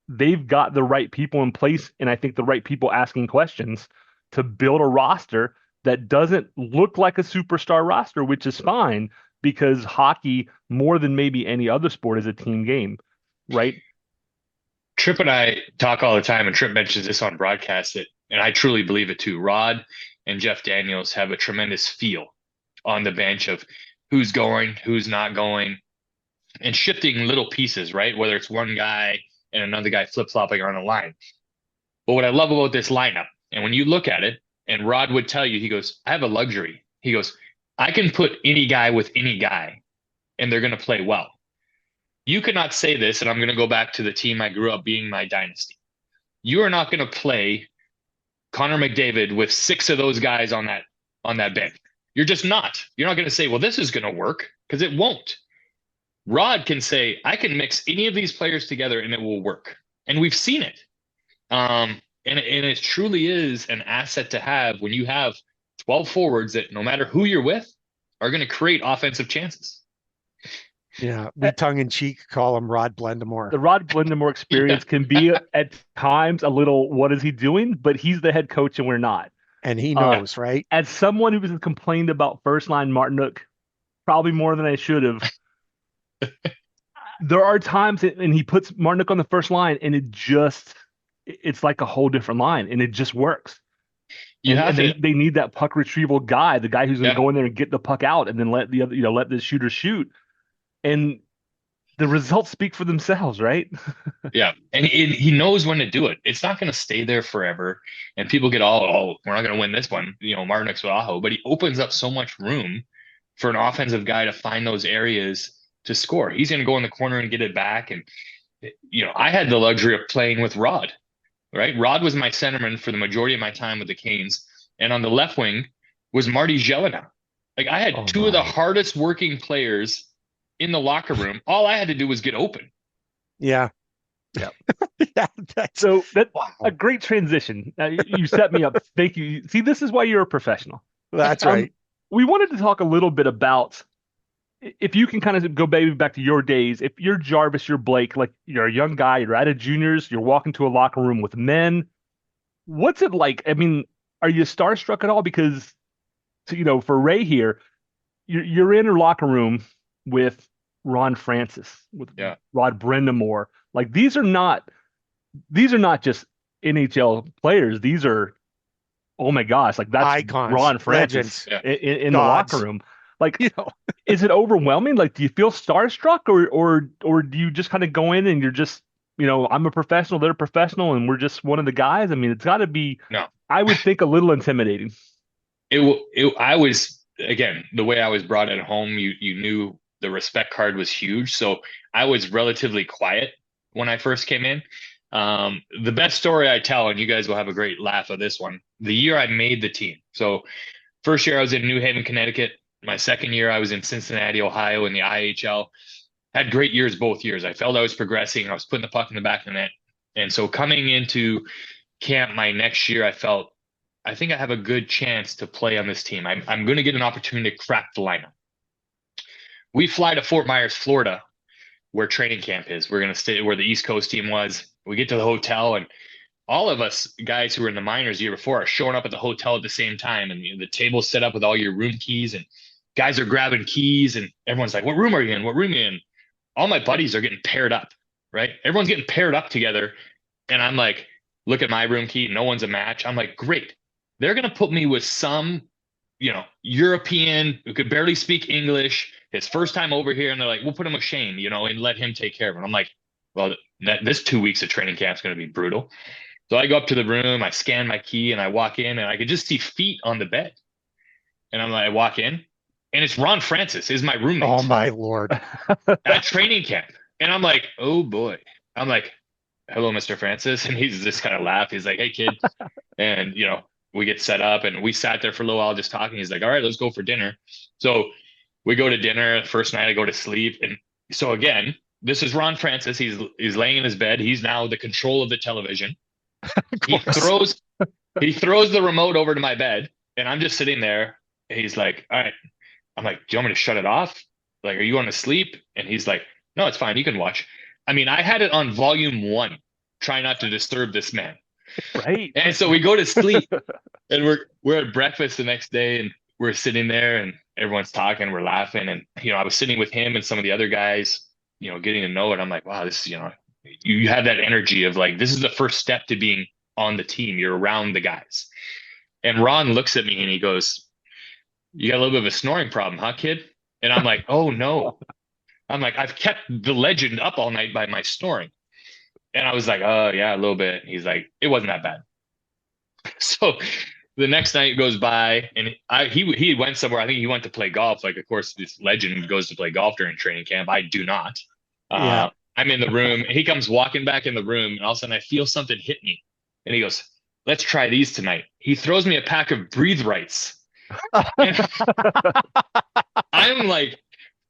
they've got the right people in place, and I think the right people asking questions to build a roster that doesn't look like a superstar roster, which is fine, because hockey, more than maybe any other sport, is a team game, right? Tripp and I talk all the time, and Tripp mentions this on broadcast, and I truly believe it too. Rod and Jeff Daniels have a tremendous feel on the bench of who's going, who's not going, and shifting little pieces, right? Whether it's one guy and another guy flip-flopping on a line. But what I love about this lineup, and when you look at it, and Rod would tell you, he goes, I have a luxury. He goes, I can put any guy with any guy, and they're going to play well. You cannot say this, and I'm going to go back to the team I grew up being my dynasty. You are not going to play Connor McDavid with 6 of those guys on that bench. You're just not. You're not going to say, well, this is going to work, because it won't. Rod can say, I can mix any of these players together and it will work. And we've seen it. And it truly is an asset to have when you have 12 forwards that, no matter who you're with, are going to create offensive chances. Yeah, we tongue-in-cheek call him Rod Brind'amour. The Rod Brind'amour experience can be at times a little, what is he doing? But he's the head coach and we're not. And he knows, right? As someone who has complained about first-line Martinook probably more than I should have, there are times and he puts Martinook on the first line and it's like a whole different line and it just works. They need that puck retrieval guy, the guy who's going to go in there and get the puck out and then let the other, let the shooter shoot. And the results speak for themselves, right? Yeah. And he knows when to do it. It's not going to stay there forever. And people get we're not going to win this one, Martinook's with Aho, but he opens up so much room for an offensive guy to find those areas to score. He's going to go in the corner and get it back. And, I had the luxury of playing with Rod, right? Rod was my centerman for the majority of my time with the Canes. And on the left wing was Marty Jelena. Like I had two of the hardest working players in the locker room. All I had to do was get open. Yeah. Yeah. That's a great transition. You set me up. Thank you. See, this is why you're a professional. That's right. We wanted to talk a little bit about, if you can kind of go back to your days, if you're Jarvis, you're Blake, like you're a young guy, you're out of juniors, you're walking to a locker room with men. What's it like? I mean, are you starstruck at all? Because, for Ray here, you're in a locker room with Ron Francis, with Rod Brind'amour. Like these are not just NHL players. These are, oh my gosh, like that's icons, Ron Francis in the locker room. Like, is it overwhelming? Like, do you feel starstruck, or do you just kind of go in and you're just, I'm a professional, they're a professional, and we're just one of the guys? I mean, it's got to be. No, I would think a little intimidating. I was again, the way I was brought at home, you knew the respect card was huge. So I was relatively quiet when I first came in. The best story I tell, and you guys will have a great laugh of this one, the year I made the team. So first year I was in New Haven, Connecticut. My second year I was in Cincinnati, Ohio in the IHL. Had great years both years. I felt I was progressing. I was putting the puck in the back of the net. And so coming into camp my next year, I think I have a good chance to play on this team. I'm going to get an opportunity to crack the lineup. We fly to Fort Myers, Florida, where training camp is. We're going to stay where the East Coast team was. We get to the hotel, and all of us guys who were in the minors the year before are showing up at the hotel at the same time. And the table's set up with all your room keys, and guys are grabbing keys, and everyone's like, what room are you in? What room are you in? All my buddies are getting paired up, right? Everyone's getting paired up together. And I'm like, look at my room key. No one's a match. I'm like, great. They're going to put me with some, European who could barely speak English, his first time over here. And they're like, we'll put him with Shane, and let him take care of it. I'm like, well, this 2 weeks of training camp is going to be brutal. So I go up to the room, I scan my key, and I walk in, and I could just see feet on the bed. And I'm like, I walk in, and it's Ron Francis, is my roommate. Oh my Lord. At training camp. And I'm like, oh boy. I'm like, hello, Mr. Francis. And he's just kind of laugh. He's like, hey kid. And we get set up, and we sat there for a little while just talking. He's like, all right, let's go for dinner. So we go to dinner. First night I go to sleep. And so again, this is Ron Francis. He's laying in his bed. He's now the control of the television. He throws the remote over to my bed, and I'm just sitting there. He's like, all right. I'm like, do you want me to shut it off? Like, are you going to sleep? And he's like, no, it's fine. You can watch. I mean, I had it on volume 1. Try not to disturb this man. Right. And so we go to sleep, and we're at breakfast the next day, and we're sitting there, and everyone's talking, we're laughing. And, I was sitting with him and some of the other guys, getting to know it. I'm like, wow, this is, you have that energy of like, this is the first step to being on the team. You're around the guys. And Ron looks at me and he goes, you got a little bit of a snoring problem, huh, kid? And I'm like, oh no. I'm like, I've kept the legend up all night by my snoring. And I was like, oh yeah, a little bit. He's like, it wasn't that bad. So the next night goes by, and he went somewhere. I think he went to play golf. Like, of course, this legend goes to play golf during training camp. I do not. Yeah. I'm in the room. He comes walking back in the room, and all of a sudden I feel something hit me. And he goes, let's try these tonight. He throws me a pack of Breathe Rights. I'm like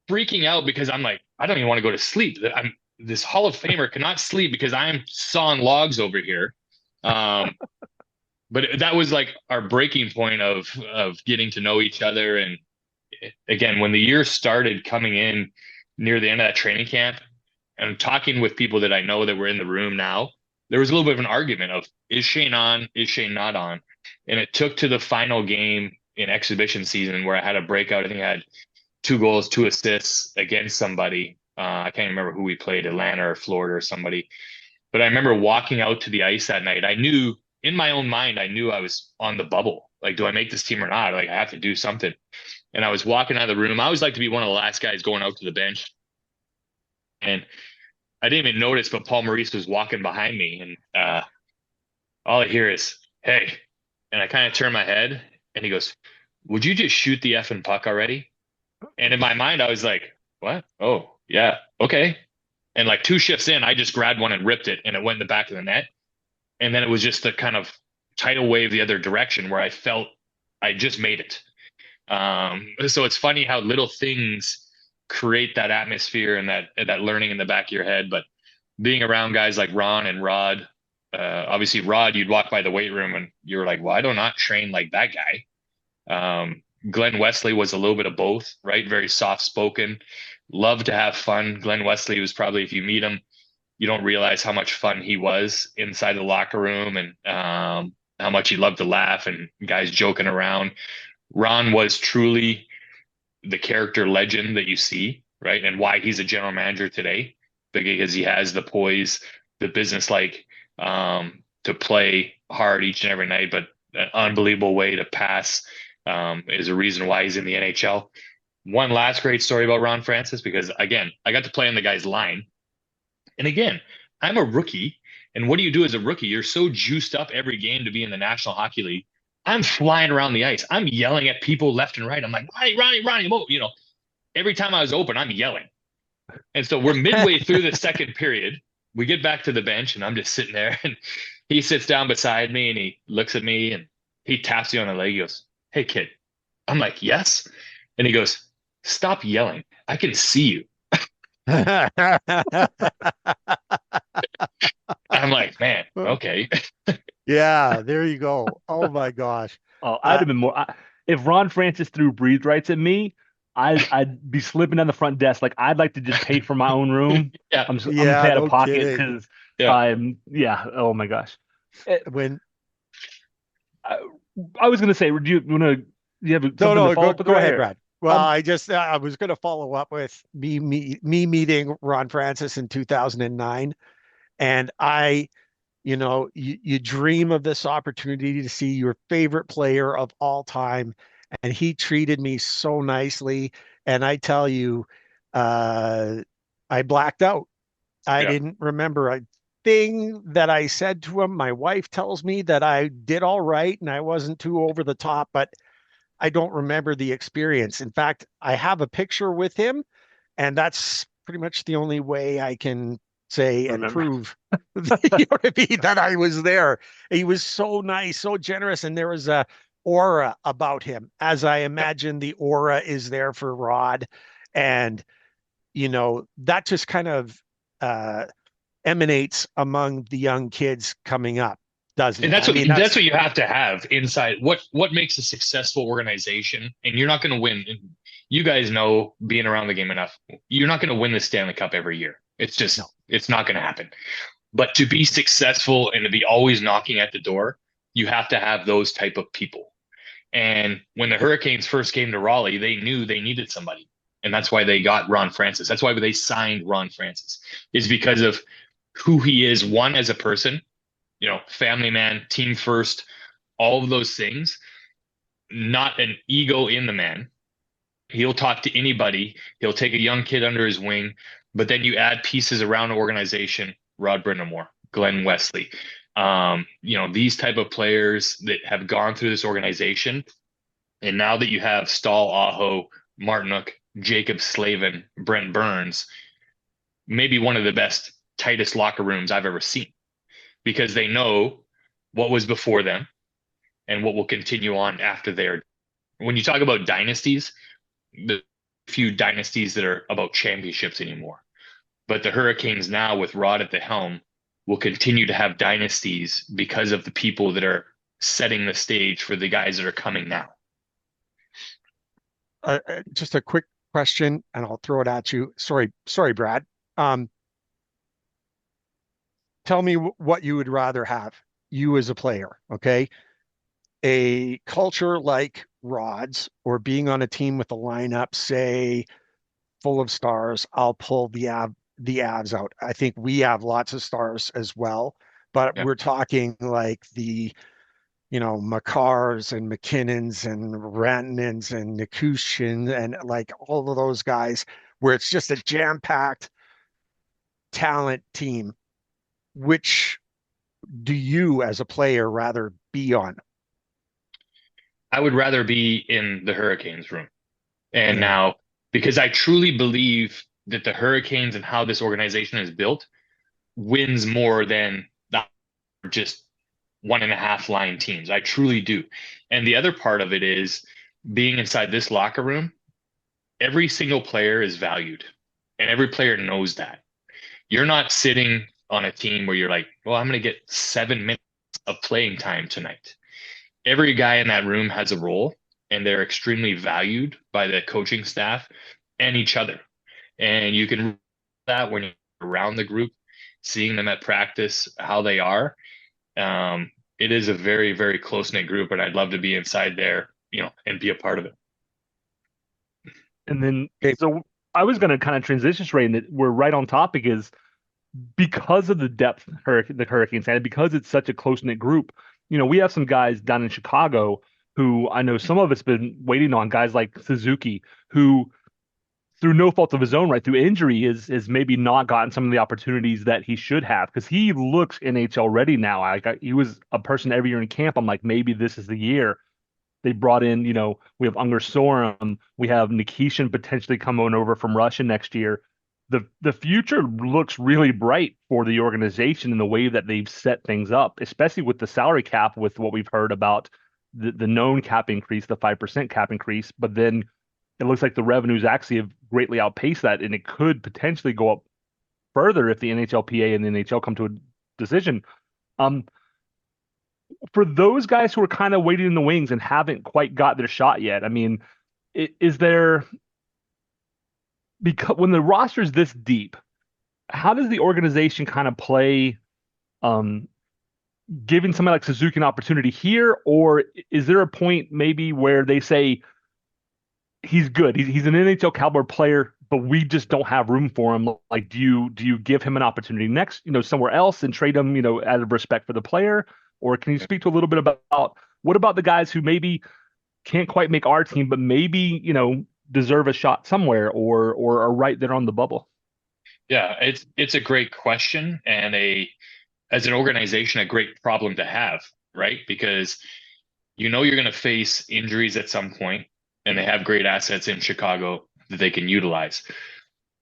freaking out because I'm like, I don't even want to go to sleep. This Hall of Famer cannot sleep because I'm sawing logs over here. But that was like our breaking point of getting to know each other. And again, when the year started coming in near the end of that training camp, and I'm talking with people that I know that were in the room now, there was a little bit of an argument of, is Shane on? Is Shane not on? And it took to the final game in exhibition season where I had a breakout. I think I had 2 goals, 2 assists against somebody. I can't remember who we played, Atlanta or Florida or somebody. But I remember walking out to the ice that night. I knew in my own mind, I knew I was on the bubble. Like, do I make this team or not? Like, I have to do something. And I was walking out of the room. I always like to be one of the last guys going out to the bench. And I didn't even notice, but Paul Maurice was walking behind me. And all I hear is, hey. And I kind of turn my head, and he goes, would you just shoot the effing puck already? And in my mind, I was like, what? Oh, yeah. Okay. And like 2 shifts in, I just grabbed one and ripped it, and it went in the back of the net. And then it was just the kind of tidal wave the other direction where I felt I just made it. So it's funny how little things create that atmosphere and that learning in the back of your head. But being around guys like Ron and Rod, obviously Rod, you'd walk by the weight room and you were like, well, I do not train like that guy. Glenn Wesley was a little bit of both, right? Very soft spoken, loved to have fun. Glenn Wesley was probably, if you meet him, you don't realize how much fun he was inside the locker room, and how much he loved to laugh and guys joking around. Ron was truly the character legend that you see, right? And why he's a general manager today, because he has the poise, the business-like, to play hard each and every night, but an unbelievable way to pass is a reason why he's in the NHL. One last great story about Ron Francis, because again, I got to play on the guy's line. And again, I'm a rookie. And what do you do as a rookie? You're so juiced up every game to be in the National Hockey League. I'm flying around the ice. I'm yelling at people left and right. I'm like, Ronnie, whoa, every time I was open, I'm yelling. And so we're midway through the second period. We get back to the bench, and I'm just sitting there, and he sits down beside me, and he looks at me, and he taps me on the leg. He goes, "Hey, kid." I'm like, "Yes." And he goes, "Stop yelling. I can see you." I'm like, "Man, okay." Yeah, there you go. Oh my gosh. Oh, I'd have been more. If Ron Francis threw breathe rights at me, I'd be slipping down the front desk. Like I'd like to just pay for my own room. Yeah. I'm gonna Yeah, pay out of no pocket kidding. because Yeah. yeah. Oh my gosh. Eh, When I, I was gonna say, do you want to? Do you have no, something to no, follow go up with go right ahead, here? Brad. Well, Um, I was going to follow up with me meeting Ron Francis in 2009, and you dream of this opportunity to see your favorite player of all time, and he treated me so nicely. And I tell you, uh, I blacked out. I Yeah. didn't remember a thing that I said to him. My wife tells me that I did all right and I wasn't too over the top, but I don't remember the experience. In fact, I have a picture with him, and that's pretty much the only way I can say and remember. prove you know what I mean, that I was there. He was so nice, so generous, and there was a aura about him, as I imagine the aura is there for Rod. And that just kind of uh, emanates among the young kids coming up, doesn't And it? that's I what mean, that's that's what you have to have inside. What makes a successful organization? And you're not going to win. And you guys know, being around the game enough, you're not going to win the Stanley Cup every year. no. It's not going to happen. But to be successful and to be always knocking at the door, you have to have those type of people. And when the Hurricanes first came to Raleigh, they knew they needed somebody. And that's why they got Ron Francis. That's why they signed Ron Francis, is because of who he is, one, as a person, family man, team first, all of those things, not an ego in the man. He'll talk to anybody. He'll take a young kid under his wing, but then you add pieces around the organization, Rod Brind'amour, Glenn Wesley, these type of players that have gone through this organization. And now that you have Stahl, Aho, Martinook, Jacob Slavin, Brent Burns, maybe one of the best, tightest locker rooms I've ever seen, because they know what was before them and what will continue on after their. When you talk about dynasties, the few dynasties that are about championships anymore. But the Hurricanes now, with Rod at the helm, will continue to have dynasties because of the people that are setting the stage for the guys that are coming now. Just a quick question, and I'll throw it at you. Sorry, Brad. Um, Tell me what you would rather have, you as a player, okay? A culture like Rod's, or being on a team with a lineup, say, full of stars. I'll pull the Avs out. I think we have lots of stars as well, but Yeah. we're talking like the Makars and McKinnons and Rantanens and Nikushin and like all of those guys, where it's just a jam-packed talent team. Which do you as a player rather be on? I would rather be in the Hurricanes room. And Yeah. now, because I truly believe that the Hurricanes and how this organization is built wins more than the just one and a half line teams. I truly do. And the other part of it is being inside this locker room, every single player is valued and every player knows that. You're not sitting on a team where you're like, well, I'm going to get 7 minutes of playing time tonight. Every guy in that room has a role and they're extremely valued by the coaching staff and each other. And you can that when you're around the group, seeing them at practice, how they are. It is a very, very close knit group, and I'd love to be inside there, and be a part of it. And then, Okay. so I was going to kind of transition straight, and that we're right on topic is because of the depth the Hurricanes had, because it's such a close knit group. We have some guys down in Chicago who I know some of us been waiting on, guys like Suzuki, who through no fault of his own, right, through injury, is maybe not gotten some of the opportunities that he should have, because he looks NHL ready now. He was a person every year in camp. I'm like, maybe this is the year. They brought in, we have Unger Sorum, we have Nikishin potentially coming over from Russia next year. The future looks really bright for the organization in the way that they've set things up, especially with the salary cap, with what we've heard about the known cap increase, the 5% cap increase, but then it looks like the revenues actually have greatly outpaced that, and it could potentially go up further if the NHLPA and the NHL come to a decision. For those guys who are kind of waiting in the wings and haven't quite got their shot yet, I mean, is there, because when the roster is this deep, how does the organization kind of play, giving somebody like Suzuki an opportunity here, or is there a point maybe where they say he's good, he's an NHL caliber player, but we just don't have room for him? Like, do you give him an opportunity next, somewhere else, and trade him, out of respect for the player? Or can you speak to a little bit about what about the guys who maybe can't quite make our team, but maybe, deserve a shot somewhere, or are right there on the bubble? Yeah, it's a great question, and as an organization, a great problem to have, right? Because you're going to face injuries at some point, and they have great assets in Chicago that they can utilize.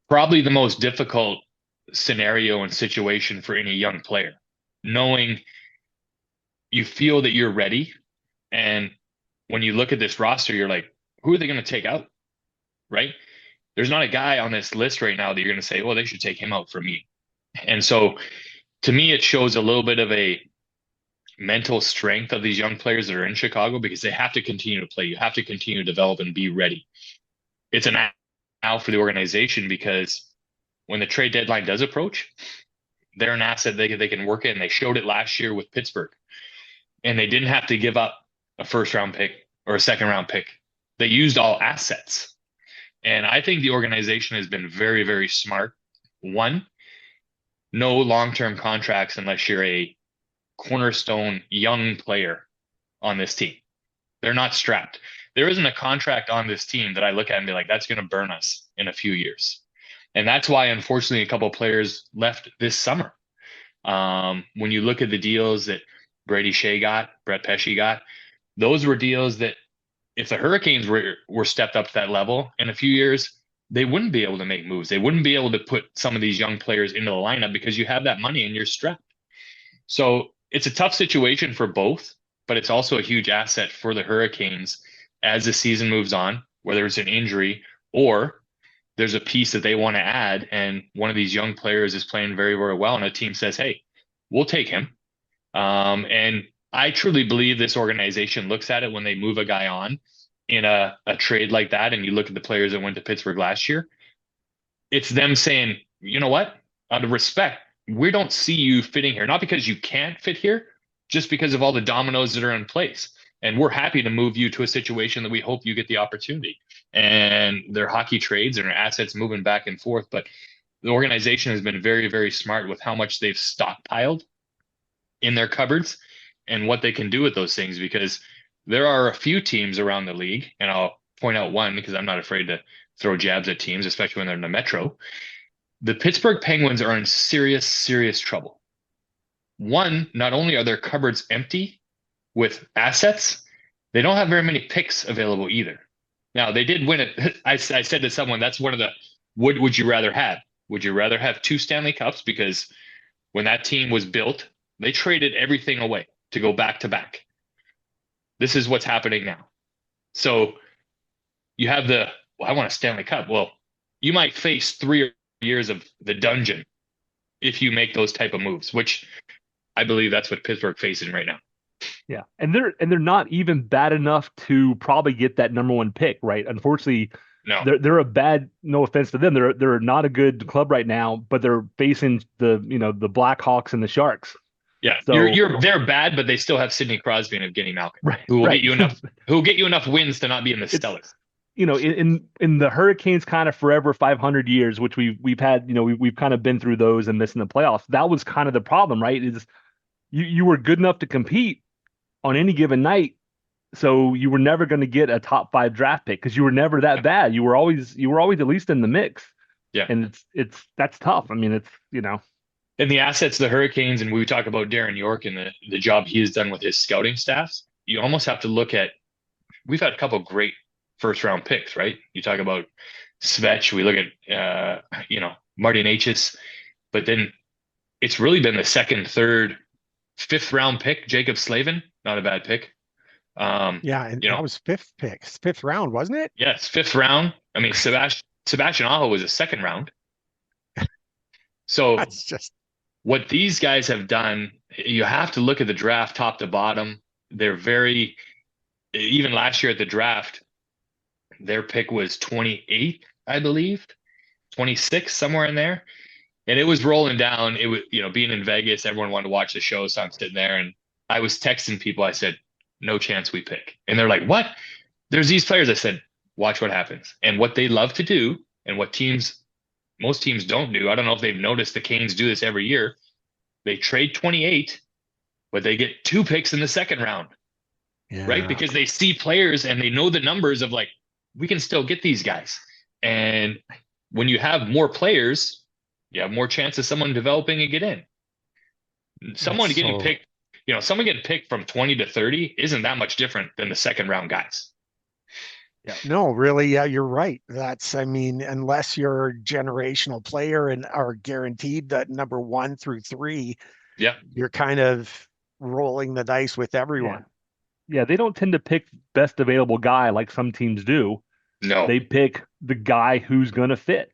Probably the most difficult scenario and situation for any young player, knowing you feel that you're ready, and when you look at this roster, you're like, who are they going to take out, right? There's not a guy on this list right now that you're going to say, well, they should take him out for me. And so to me, it shows a little bit of a mental strength of these young players that are in Chicago, because they have to continue to play. You have to continue to develop and be ready. It's an out for the organization, because when the trade deadline does approach, they're an asset they can work in. They showed it last year with Pittsburgh, and they didn't have to give up a first-round pick or a second-round pick. They used all assets. And I think the organization has been very, very smart. One, no long-term contracts unless you're a cornerstone young player on this team. They're not strapped. There isn't a contract on this team that I look at and be like, that's going to burn us in a few years. And that's why, unfortunately, a couple of players left this summer. When you look at the deals that Brady Shea got, Brett Pesce got, those were deals that if the Hurricanes were stepped up to that level in a few years, they wouldn't be able to make moves. They wouldn't be able to put some of these young players into the lineup because you have that money and you're strapped. So it's a tough situation for both, but it's also a huge asset for the Hurricanes as the season moves on, whether it's an injury or there's a piece that they want to add, and one of these young players is playing very, very well, and a team says, hey, we'll take him. And I truly believe this organization looks at it when they move a guy on in a trade like that, and you look at the players that went to Pittsburgh last year, it's them saying, you know what, out of respect, we don't see you fitting here, not because you can't fit here, just because of all the dominoes that are in place. And we're happy to move you to a situation that we hope you get the opportunity. And their hockey trades and their assets moving back and forth. But the organization has been very, very smart with how much they've stockpiled in their cupboards and what they can do with those things, because there are a few teams around the league, and I'll point out one because I'm not afraid to throw jabs at teams, especially when they're in the Metro. The Pittsburgh Penguins are in serious, serious trouble. One, not only are their cupboards empty with assets, they don't have very many picks available either. Now, they did win it. I said to someone, that's one of the, what would you rather have? Would you rather have 2 Stanley Cups? Because when that team was built, they traded everything away to go back to back. This is what's happening now. So you have I want a Stanley Cup. Well, you might face 3 years of the dungeon if you make those type of moves, which I believe that's what Pittsburgh facing right now. Yeah, and they're not even bad enough to probably get that number 1 pick, right? Unfortunately, no, they're a bad. No offense to them, they're not a good club right now, but they're facing the Blackhawks and the Sharks. Yeah, so they're bad, but they still have Sidney Crosby and Evgeny Malkin, right, who will right. get you enough wins to not be in the Stellars. In the Hurricanes kind of forever 500 years, which we've had, we've kind of been through those and missing the playoffs. That was kind of the problem, right? Is you were good enough to compete on any given night, So you were never going to get a top 5 draft pick because you were never that bad. You were always at least in the mix. Yeah. And that's tough. I mean, And the assets, the Hurricanes, and we talk about Darren York and the job he has done with his scouting staffs. You almost have to look at, we've had a couple great first round picks, right? You talk about Svetch, we look at, Marty Necas, but then it's really been the second, third, fifth round pick, Jacob Slavin, not a bad pick. Yeah, and that was fifth round, wasn't it? Yes, fifth round. I mean, Sebastian Aho was a second round. So That's just what these guys have done, you have to look at the draft top to bottom. They're very, even last year at the draft, their pick was 28, I believe, 26, somewhere in there. And it was rolling down. It was, being in Vegas, everyone wanted to watch the show. So I'm sitting there and I was texting people. I said, no chance we pick. And they're like, what? There's these players. I said, watch what happens. And what they love to do and what most teams don't do. I don't know if they've noticed the Canes do this every year. They trade 28, but they get 2 picks in the second round, right? Because they see players and they know the numbers of like, we can still get these guys. And when you have more players, you have more chance of someone developing and get in. Someone getting picked from 20 to 30 isn't that much different than the second round guys. Yeah. No, really, yeah, you're right. Unless you're a generational player and are guaranteed that number 1 through 3, yeah, you're kind of rolling the dice with everyone. Yeah, they don't tend to pick best available guy like some teams do. No, they pick the guy who's going to fit.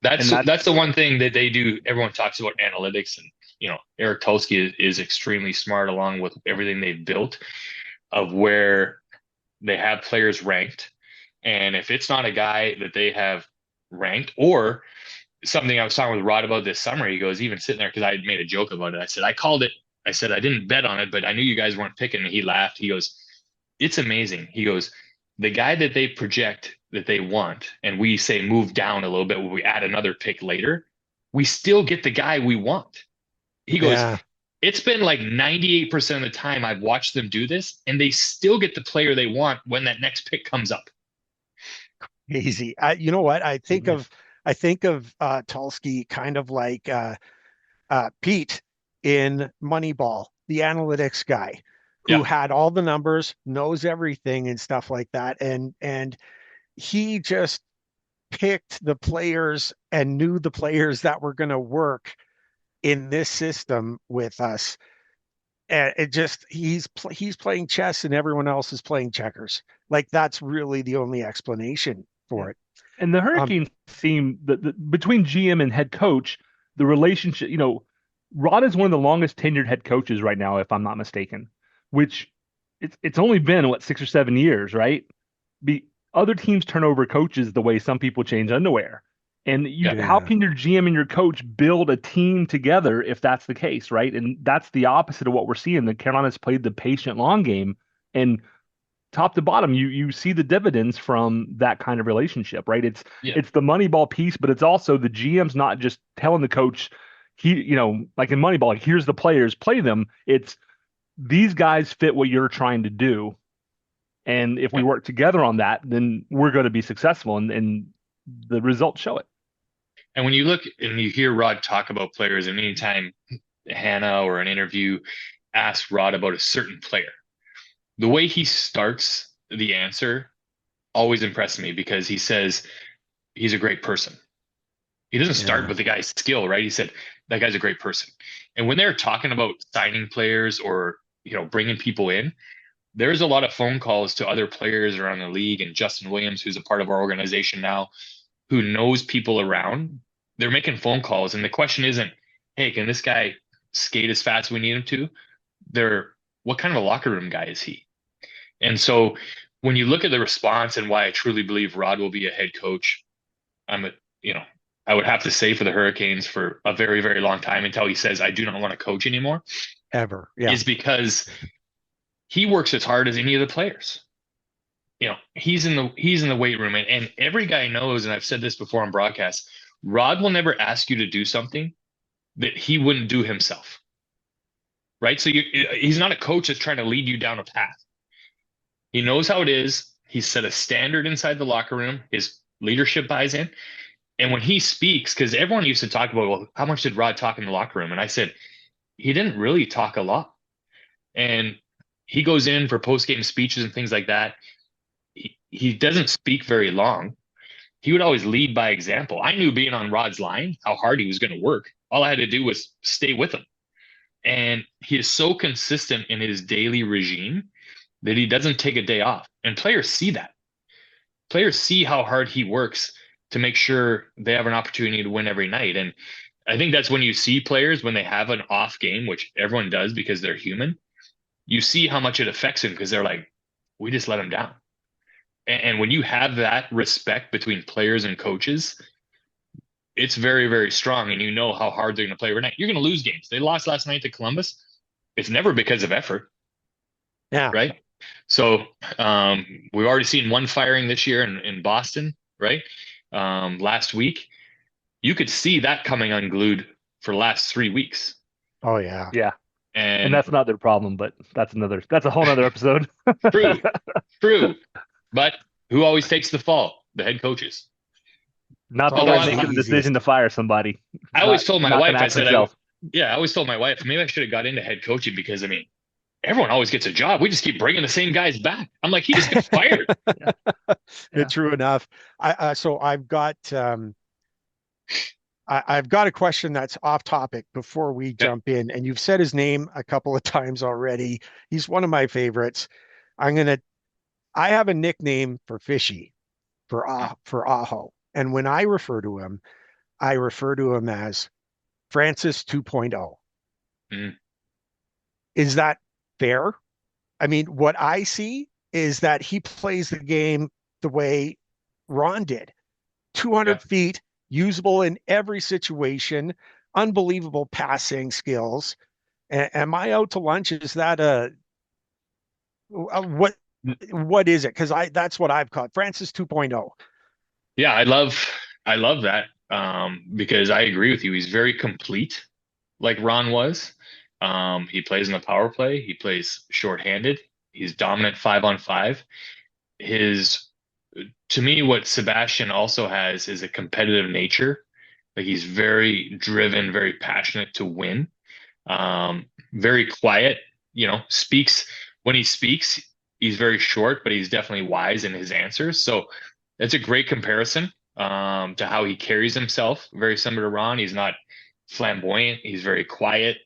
That's the one thing that they do. Everyone talks about analytics, and Eric Tulsky is extremely smart, along with everything they've built, of where they have players ranked. And if it's not a guy that they have ranked, or something I was talking with Rod about this summer, he goes, even sitting there, because I had made a joke about it. I said, I called it. I said, I didn't bet on it, but I knew you guys weren't picking. And he laughed. He goes, it's amazing. He goes, the guy that they project that they want, and we say move down a little bit when we add another pick later, we still get the guy we want. He goes, it's been like 98% of the time I've watched them do this, and they still get the player they want when that next pick comes up. Easy. You know what? I think of Tulsky kind of like Pete in Moneyball, the analytics guy who had all the numbers, knows everything and stuff like that. And he just picked the players and knew the players that were going to work in this system with us. And he's playing chess and everyone else is playing checkers. Like, that's really the only explanation for it. And the Hurricanes seem between GM and head coach, the relationship, Rod is one of the longest tenured head coaches right now, if I'm not mistaken, which it's only been 6 or 7 years, right? Other teams turn over coaches the way some people change underwear. And how can your GM and your coach build a team together if that's the case, right? And that's the opposite of what we're seeing. The Carolina's played the patient long game, and top to bottom, you see the dividends from that kind of relationship, right? It's the Moneyball piece, but it's also the GM's not just telling the coach, like in Moneyball, like, here's the players, play them. It's these guys fit what you're trying to do. And if we work together on that, then we're going to be successful, and the results show it. And when you look and you hear Rod talk about players, and anytime Hannah or an interview asks Rod about a certain player, the way he starts the answer always impressed me, because he says he's a great person. He doesn't start with the guy's skill, right? He said, that guy's a great person. And when they're talking about signing players or, bringing people in, there's a lot of phone calls to other players around the league, and Justin Williams, who's a part of our organization now, who knows people around. They're making phone calls, and the question isn't, hey, can this guy skate as fast as we need him to? What kind of a locker room guy is he? And so when you look at the response and why I truly believe Rod will be a head coach, I would have to say for the Hurricanes for a very, very long time, until he says, I do not want to coach anymore. Ever. Yeah. Is because he works as hard as any of the players. He's in the weight room, and every guy knows, and I've said this before on broadcast, Rod will never ask you to do something that he wouldn't do himself. Right? So he's not a coach that's trying to lead you down a path. He knows how it is. He's set a standard inside the locker room. His leadership buys in. And when he speaks, because everyone used to talk about, well, how much did Rod talk in the locker room? And I said, he didn't really talk a lot. And he goes in for post-game speeches and things like that. He doesn't speak very long. He would always lead by example. I knew being on Rod's line, how hard he was going to work. All I had to do was stay with him. And he is so consistent in his daily regime that he doesn't take a day off. And players see that. Players see how hard he works to make sure they have an opportunity to win every night. And I think that's when you see players when they have an off game, which everyone does because they're human, you see how much it affects them because they're like, we just let him down. And when you have that respect between players and coaches, it's very, very strong. And you know how hard they're going to play every night. You're going to lose games. They lost last night to Columbus. It's never because of effort. Yeah. Right. So we've already seen one firing this year in Boston, right? Last week. You could see that coming unglued for the last 3 weeks. Oh, yeah. Yeah. And that's not their problem, but that's a whole nother episode. True. But who always takes the fall? The head coaches. Not the Although one making the decision to fire somebody. I always told my wife, I said, I always told my wife, maybe I should have got into head coaching because, I mean, everyone always gets a job. We just keep bringing the same guys back. I'm like, he just got fired. Yeah. True enough. So I've got I've got a question that's off topic before we jump in, and you've said his name a couple of times already. He's one of my favorites. I have a nickname for Fishy, for Aho, and when I refer to him as Francis 2.0. Mm. Is that fair? I mean, what I see is that he plays the game the way Ron did. 200 feet, usable in every situation, unbelievable passing skills. Am I out to lunch? Is that what is it? Because that's what I've caught. Francis 2.0. Yeah, I love that because I agree with you. He's very complete, like Ron was. He plays in the power play. He plays shorthanded. He's dominant 5-on-5. To me, what Sebastian also has is a competitive nature. Like he's very driven, very passionate to win. Very quiet, when he speaks, he's very short, but he's definitely wise in his answers. So that's a great comparison to how he carries himself. Very similar to Ron. He's not flamboyant. He's very quiet.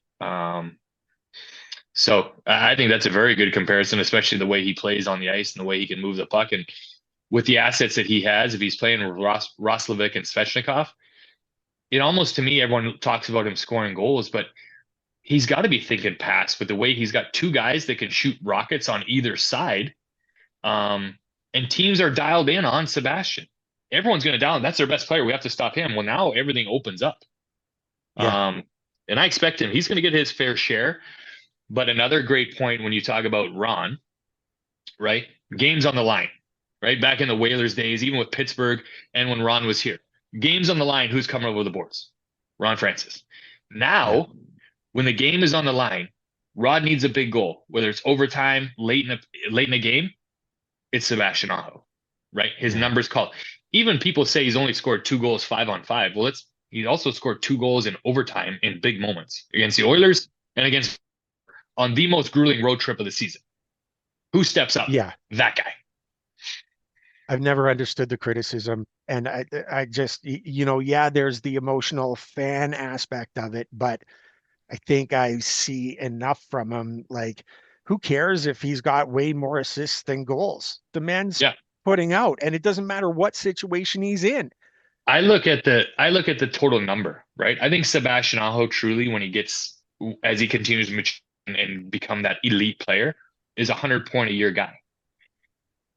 So I think that's a very good comparison, especially the way he plays on the ice and the way he can move the puck. And with the assets that he has, if he's playing with Roslovic and Svechnikov, it almost, to me, everyone talks about him scoring goals, but he's got to be thinking pass with the way he's got two guys that can shoot rockets on either side. And teams are dialed in on Sebastian. Everyone's going to dial in. That's their best player. We have to stop him. Well, now everything opens up. Yeah. And I expect him. He's going to get his fair share. But another great point when you talk about Ron, right? Games on the line, right? Back in the Whalers days, even with Pittsburgh and when Ron was here. Games on the line, who's coming over the boards? Ron Francis. Now, when the game is on the line, Rod needs a big goal, whether it's overtime, late in a game, it's Sebastian Aho, right? His numbers called. Even people say he's only scored 2 goals 5-on-5. Well, he also scored 2 goals in overtime in big moments against the Oilers and against on the most grueling road trip of the season. Who steps up? Yeah, that guy. I've never understood the criticism, and I just, there's the emotional fan aspect of it, but I think I see enough from him. Like, who cares if he's got way more assists than goals? The man's putting out, and it doesn't matter what situation he's in. I look at the total number, right? I think Sebastian Aho truly, as he continues to mature and become that elite player, is 100-point-a-year guy.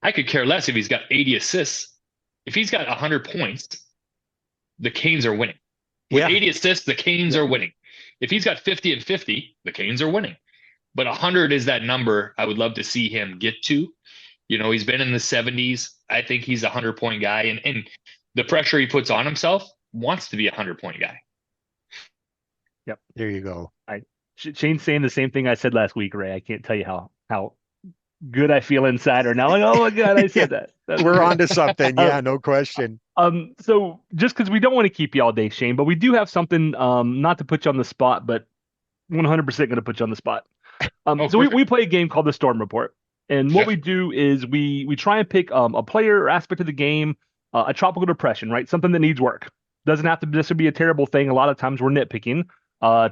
I could care less if he's got 80 assists. If he's got 100 points, the Canes are winning. With 80 assists, the Canes are winning. If he's got 50 and 50, the Canes are winning. But 100 is that number I would love to see him get to. He's been in the 70s. I think he's a 100-point guy. And the pressure he puts on himself, wants to be a 100-point guy. Yep. There you go. Shane's saying the same thing I said last week, Ray. I can't tell you how good I feel inside right now. Like, oh my God, I Yeah, said that. That's we're great. onto something. Uh, Yeah, no question. so just because we don't want to keep you all day, Shane, but we do have something, not to put you on the spot, but 100% going to put you on the spot. Oh, So we perfect. play a game called the Storm Report, and what Okay. we do is we try and pick a player or aspect of the game, a tropical depression, right? Something that needs work. Doesn't have to this would be a terrible thing. A lot of times we're nitpicking.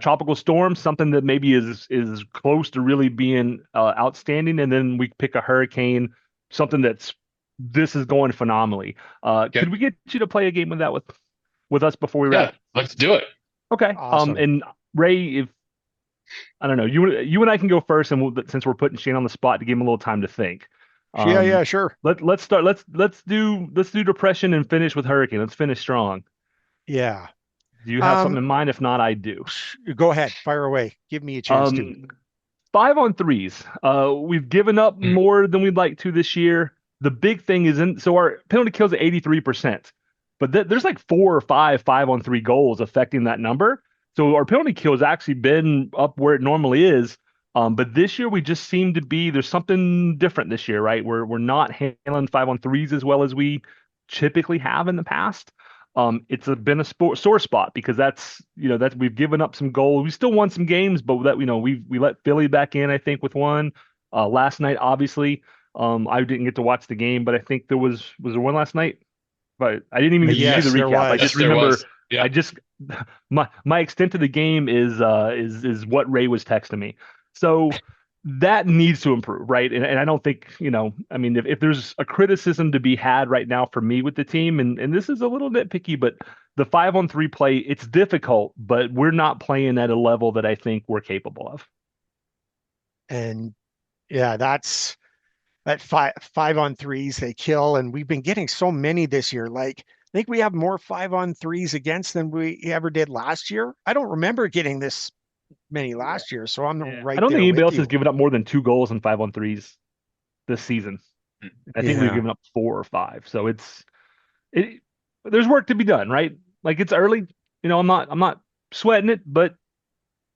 Tropical storm, something that maybe is close to really being outstanding, and then we pick a hurricane, something that's this is going phenomenally. Okay. Could we get you to play a game with that with us before we Yeah, wrap? let's do it. Okay. Awesome. And Ray, if I don't know. You and I can go first, and since we're putting Shane on the spot to give him a little time to think. Yeah, Um, yeah, sure. let's start. Let's do depression and finish with hurricane. Let's finish strong. Yeah. Do you have something Um, in mind? If not, I do. Go ahead, fire away. Give me a chance to. Um, 5 on 3s. We've given up Mm, more than we'd like to this year. The big thing is so our penalty kills at 83%, but there's like 4 or 5 on 3 goals affecting that number. So our penalty kill has actually been up where it normally is. But this year we just seem to be there's something different this year, right? We're not handling 5 on 3s as well as we typically have in the past. Been a sore spot because that's we've given up some goals. We still won some games, but that we let Philly back in, I think, with one last night. Obviously, I didn't get to watch the game, but I think was there one last night? But I didn't even get to see the Yes, there recap. I was. just yes, there remember was. Yeah. I just my extent to the game is what Ray was texting me. So that needs to improve, right? And I don't think, I mean, if there's a criticism to be had right now for me with the team, and this is a little nitpicky, but the 5 on 3 play, it's difficult, but we're not playing at a level that I think we're capable of. And yeah, that's that five on threes they kill, and we've been getting so many this year. Like I think we have more 5 on 3s against than we ever did last year. I don't remember getting this many Yeah. last year, so I'm Yeah. I right don't think there anybody with else has you. given up more than 2 goals in 5 on 3s this season. Mm. I think we've Yeah. given up 4 or 5. So it there's work to be done, right? Like it's early. I'm not sweating it, but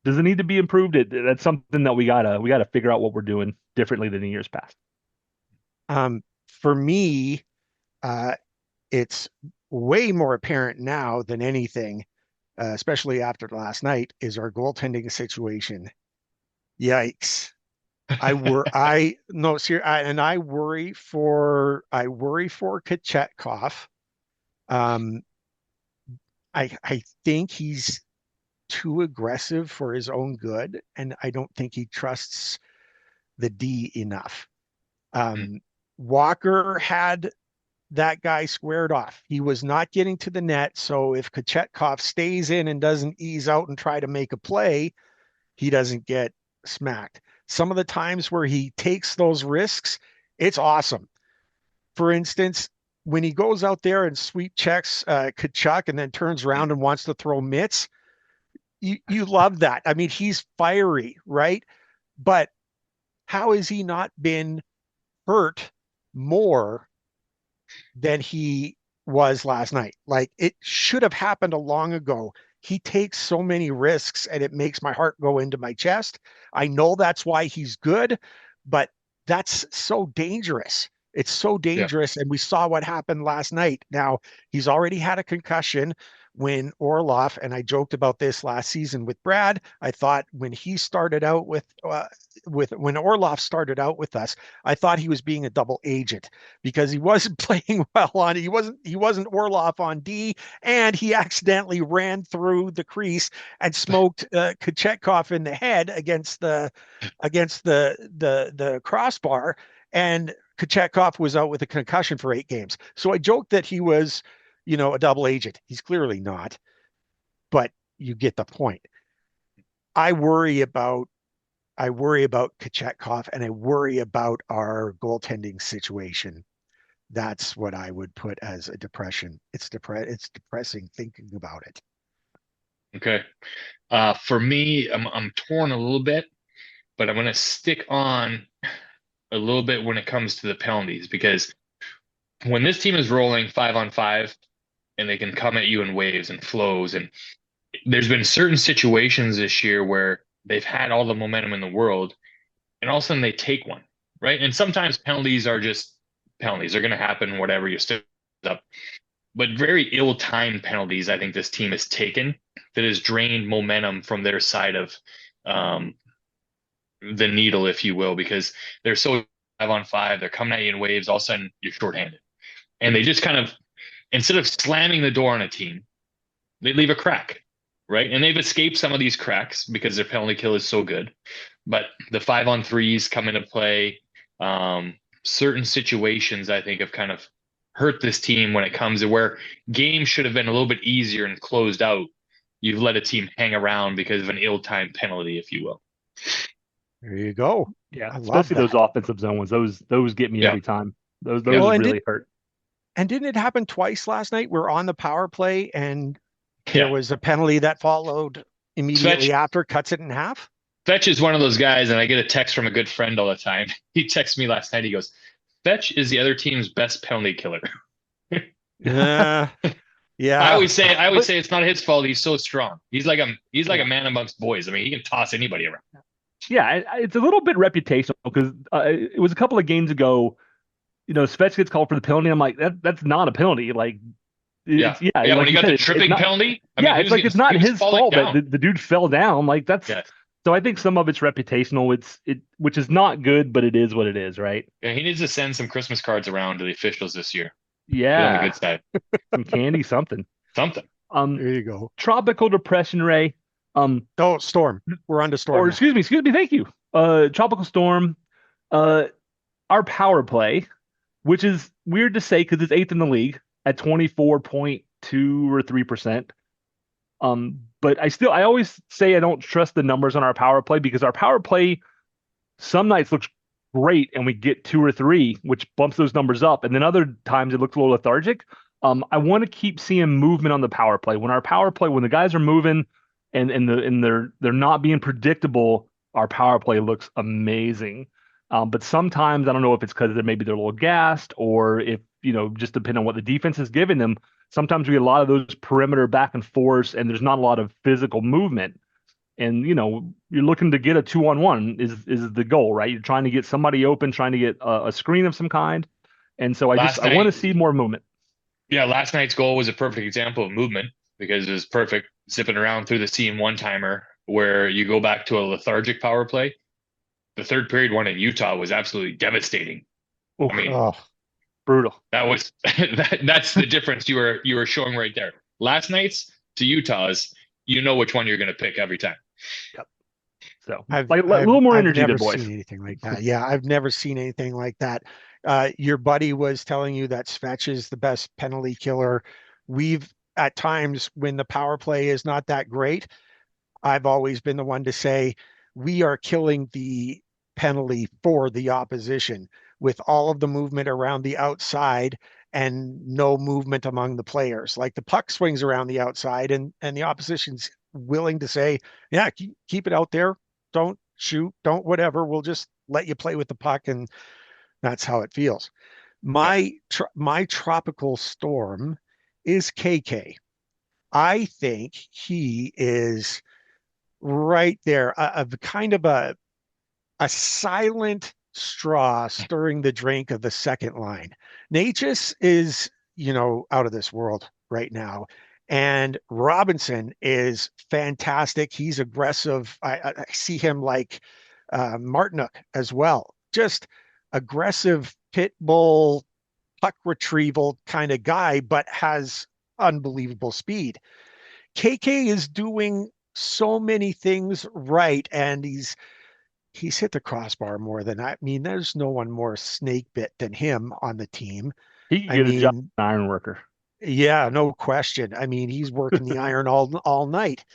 does it need to be improved? That's something that we gotta figure out what we're doing differently than the years past. For me, uh, it's way more apparent now than anything, especially after last night, is our goaltending situation. Yikes. I no, ser and I worry for Kachetkov. Um, I think he's too aggressive for his own good, and I don't think he trusts the D enough. Mm, Um, Walker had that guy squared off. He was not getting to the net, so if Kachetkov stays in and doesn't ease out and try to make a play, he doesn't get smacked. Some of the times where he takes those risks, it's awesome. For instance, when he goes out there and sweep checks Kachuk and then turns around and wants to throw mitts, you love that. I mean, he's fiery, right? But how has he not been hurt more than he was last night? Like it should have happened a long ago. He takes so many risks and it makes my heart go into my chest. I know that's why he's good, but that's so dangerous. It's so yeah. dangerous. And we saw what happened last night. Now, he's already had a concussion when Orloff, and I joked about this last season with Brad. I thought when he started out with when Orloff started out with us, I thought he was being a double agent because he wasn't playing well on he wasn't Orloff on D, and he accidentally ran through the crease and smoked Kachetkov in the head against the crossbar, and Kachetkov was out with a concussion for 8 games. So I joked that he was, a double agent. He's clearly not, but you get the point. I worry about I worry about Kachetkov, and I worry about our goaltending situation. That's what I would put as a depression. It's depressing thinking about it. Okay. For me, I'm torn a little bit, but I'm gonna stick on a little bit when it comes to the penalties because when this team is rolling 5 on 5 and they can come at you in waves and flows, and there's been certain situations this year where they've had all the momentum in the world, and all of a sudden they take one. right? And sometimes penalties are just penalties. They're going to happen, whatever you stood up. But very ill-timed penalties, I think this team has taken that has drained momentum from their side of the needle, if you will, because they're so 5-on-5, they're coming at you in waves, all of a sudden you're shorthanded. And they just kind of, instead of slamming the door on a team, they leave a crack, right? And they've escaped some of these cracks because their penalty kill is so good. But the 5-on-3s come into play. Certain situations, I think, have kind of hurt this team when it comes to where games should have been a little bit easier and closed out. You've let a team hang around because of an ill-timed penalty, if you will. There you go. Yeah, I love especially that. those offensive zone ones. Those get me every time. Those Well, really hurt. And didn't it happen twice last night? We're on the power play and there was a penalty that followed immediately after, cuts it in half. Fetch is one of those guys, and I get a text from a good friend all the time. He texted me last night. He goes, Fetch is the other team's best penalty killer. Yeah. I always say it's not his fault. He's so strong. He's like a man amongst boys. I mean, he can toss anybody around. Yeah, it's a little bit reputational because it was a couple of games ago. Svetch gets called for the penalty. I'm like, that's not a penalty. Like, like when he got the tripping penalty. It's not his fault that the dude fell down. Like that's. Yeah. So I think some of it's reputational. Which is not good, but it is what it is, right? Yeah, he needs to send some Christmas cards around to the officials this year. Yeah, on the good side. Some candy, something. Something. There you go. Tropical depression, Ray. Storm. We're on to storm. Or excuse me. Thank you. Tropical storm. Our power play, which is weird to say because it's 8th in the league at 24.2 or 3%. But I always say I don't trust the numbers on our power play because our power play some nights looks great and we get 2 or 3, which bumps those numbers up. And then other times it looks a little lethargic. I want to keep seeing movement on the power play. When the guys are moving and they're not being predictable, our power play looks amazing. But sometimes I don't know if it's because maybe they're a little gassed or if, just depending on what the defense is giving them. Sometimes we get a lot of those perimeter back and forth and there's not a lot of physical movement. And, you're looking to get a 2-on-1 is the goal, right? You're trying to get somebody open, trying to get a screen of some kind. And so I want to see more movement. Yeah, last night's goal was a perfect example of movement because it was perfect zipping around through the seam one-timer where you go back to a lethargic power play. The third period one in Utah was absolutely devastating. I mean, brutal. That was that's the difference you were showing right there. Last night's to Utah's, which one you're going to pick every time. Yep. So a little more energy, to boys. Seen anything like that? Yeah, I've never seen anything like that. Your buddy was telling you that Svetch is the best penalty killer. We've at times when the power play is not that great, I've always been the one to say we are killing the penalty for the opposition with all of the movement around the outside and no movement among the players. Like the puck swings around the outside and the opposition's willing to say, yeah, keep it out there. Don't shoot, don't whatever. We'll just let you play with the puck. And that's how it feels. My tropical storm is KK. I think he is right there, kind of a silent straw stirring the drink of the second line. Natchez is, out of this world right now. And Robinson is fantastic. He's aggressive. I see him like Martinook as well. Just aggressive pit bull, puck retrieval kind of guy, but has unbelievable speed. KK is doing so many things right, and he's hit the crossbar more than I mean, there's no one more snake bit than him on the team. He can get a job as an iron worker. Yeah, no question. I mean, he's working the iron all night.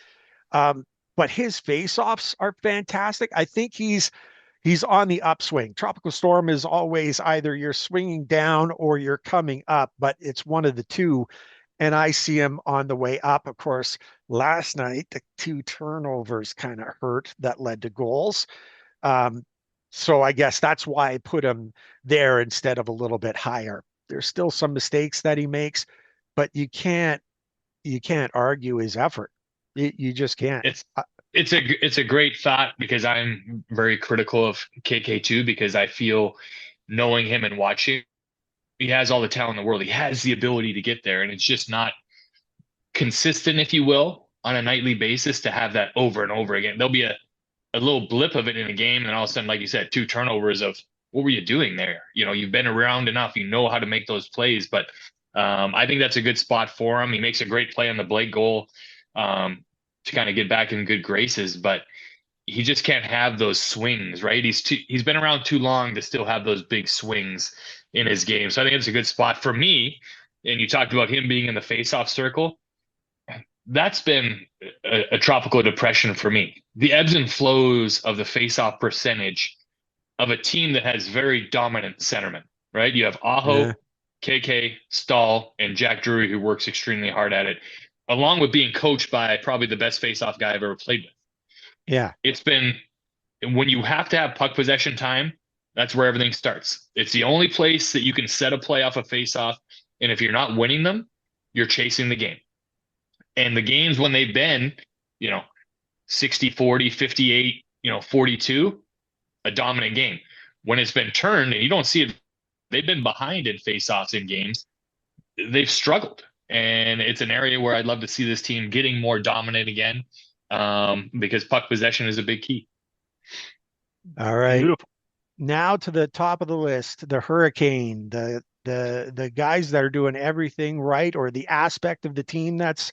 But his face-offs are fantastic. I think he's on the upswing. Tropical storm is always either you're swinging down or you're coming up, but it's one of the two. And I see him on the way up. Of course, last night, the 2 turnovers kind of hurt that led to goals. So I guess that's why I put him there instead of a little bit higher. There's still some mistakes that he makes, but you can't argue his effort. You just can't. It's a great thought because I'm very critical of KK too, because I feel knowing him and watching, he has all the talent in the world. He has the ability to get there, and it's just not consistent, if you will, on a nightly basis to have that over and over again. There'll be a little blip of it in a game, and all of a sudden, like you said, 2 turnovers of what were you doing there? You know, you've been around enough, you know how to make those plays. But I think that's a good spot for him. He makes a great play on the Blake goal to kind of get back in good graces, but he just can't have those swings, right? He's been around too long to still have those big swings in his game. So I think it's a good spot for me. And you talked about him being in the faceoff circle. That's been a tropical depression for me. The ebbs and flows of the faceoff percentage of a team that has very dominant centermen, right? You have Aho, KK, Stahl, and Jack Drury, who works extremely hard at it, along with being coached by probably the best faceoff guy I've ever played with. Yeah. It's been when you have to have puck possession time, that's where everything starts. It's the only place that you can set a play off a faceoff. And if you're not winning them, you're chasing the game. And the games when they've been, 60-40, 58, 42, a dominant game. When it's been turned and you don't see it, they've been behind in faceoffs in games. They've struggled. And it's an area where I'd love to see this team getting more dominant again, because puck possession is a big key. All right. Beautiful. Now to the top of the list, the Hurricane, the guys that are doing everything right, or the aspect of the team that's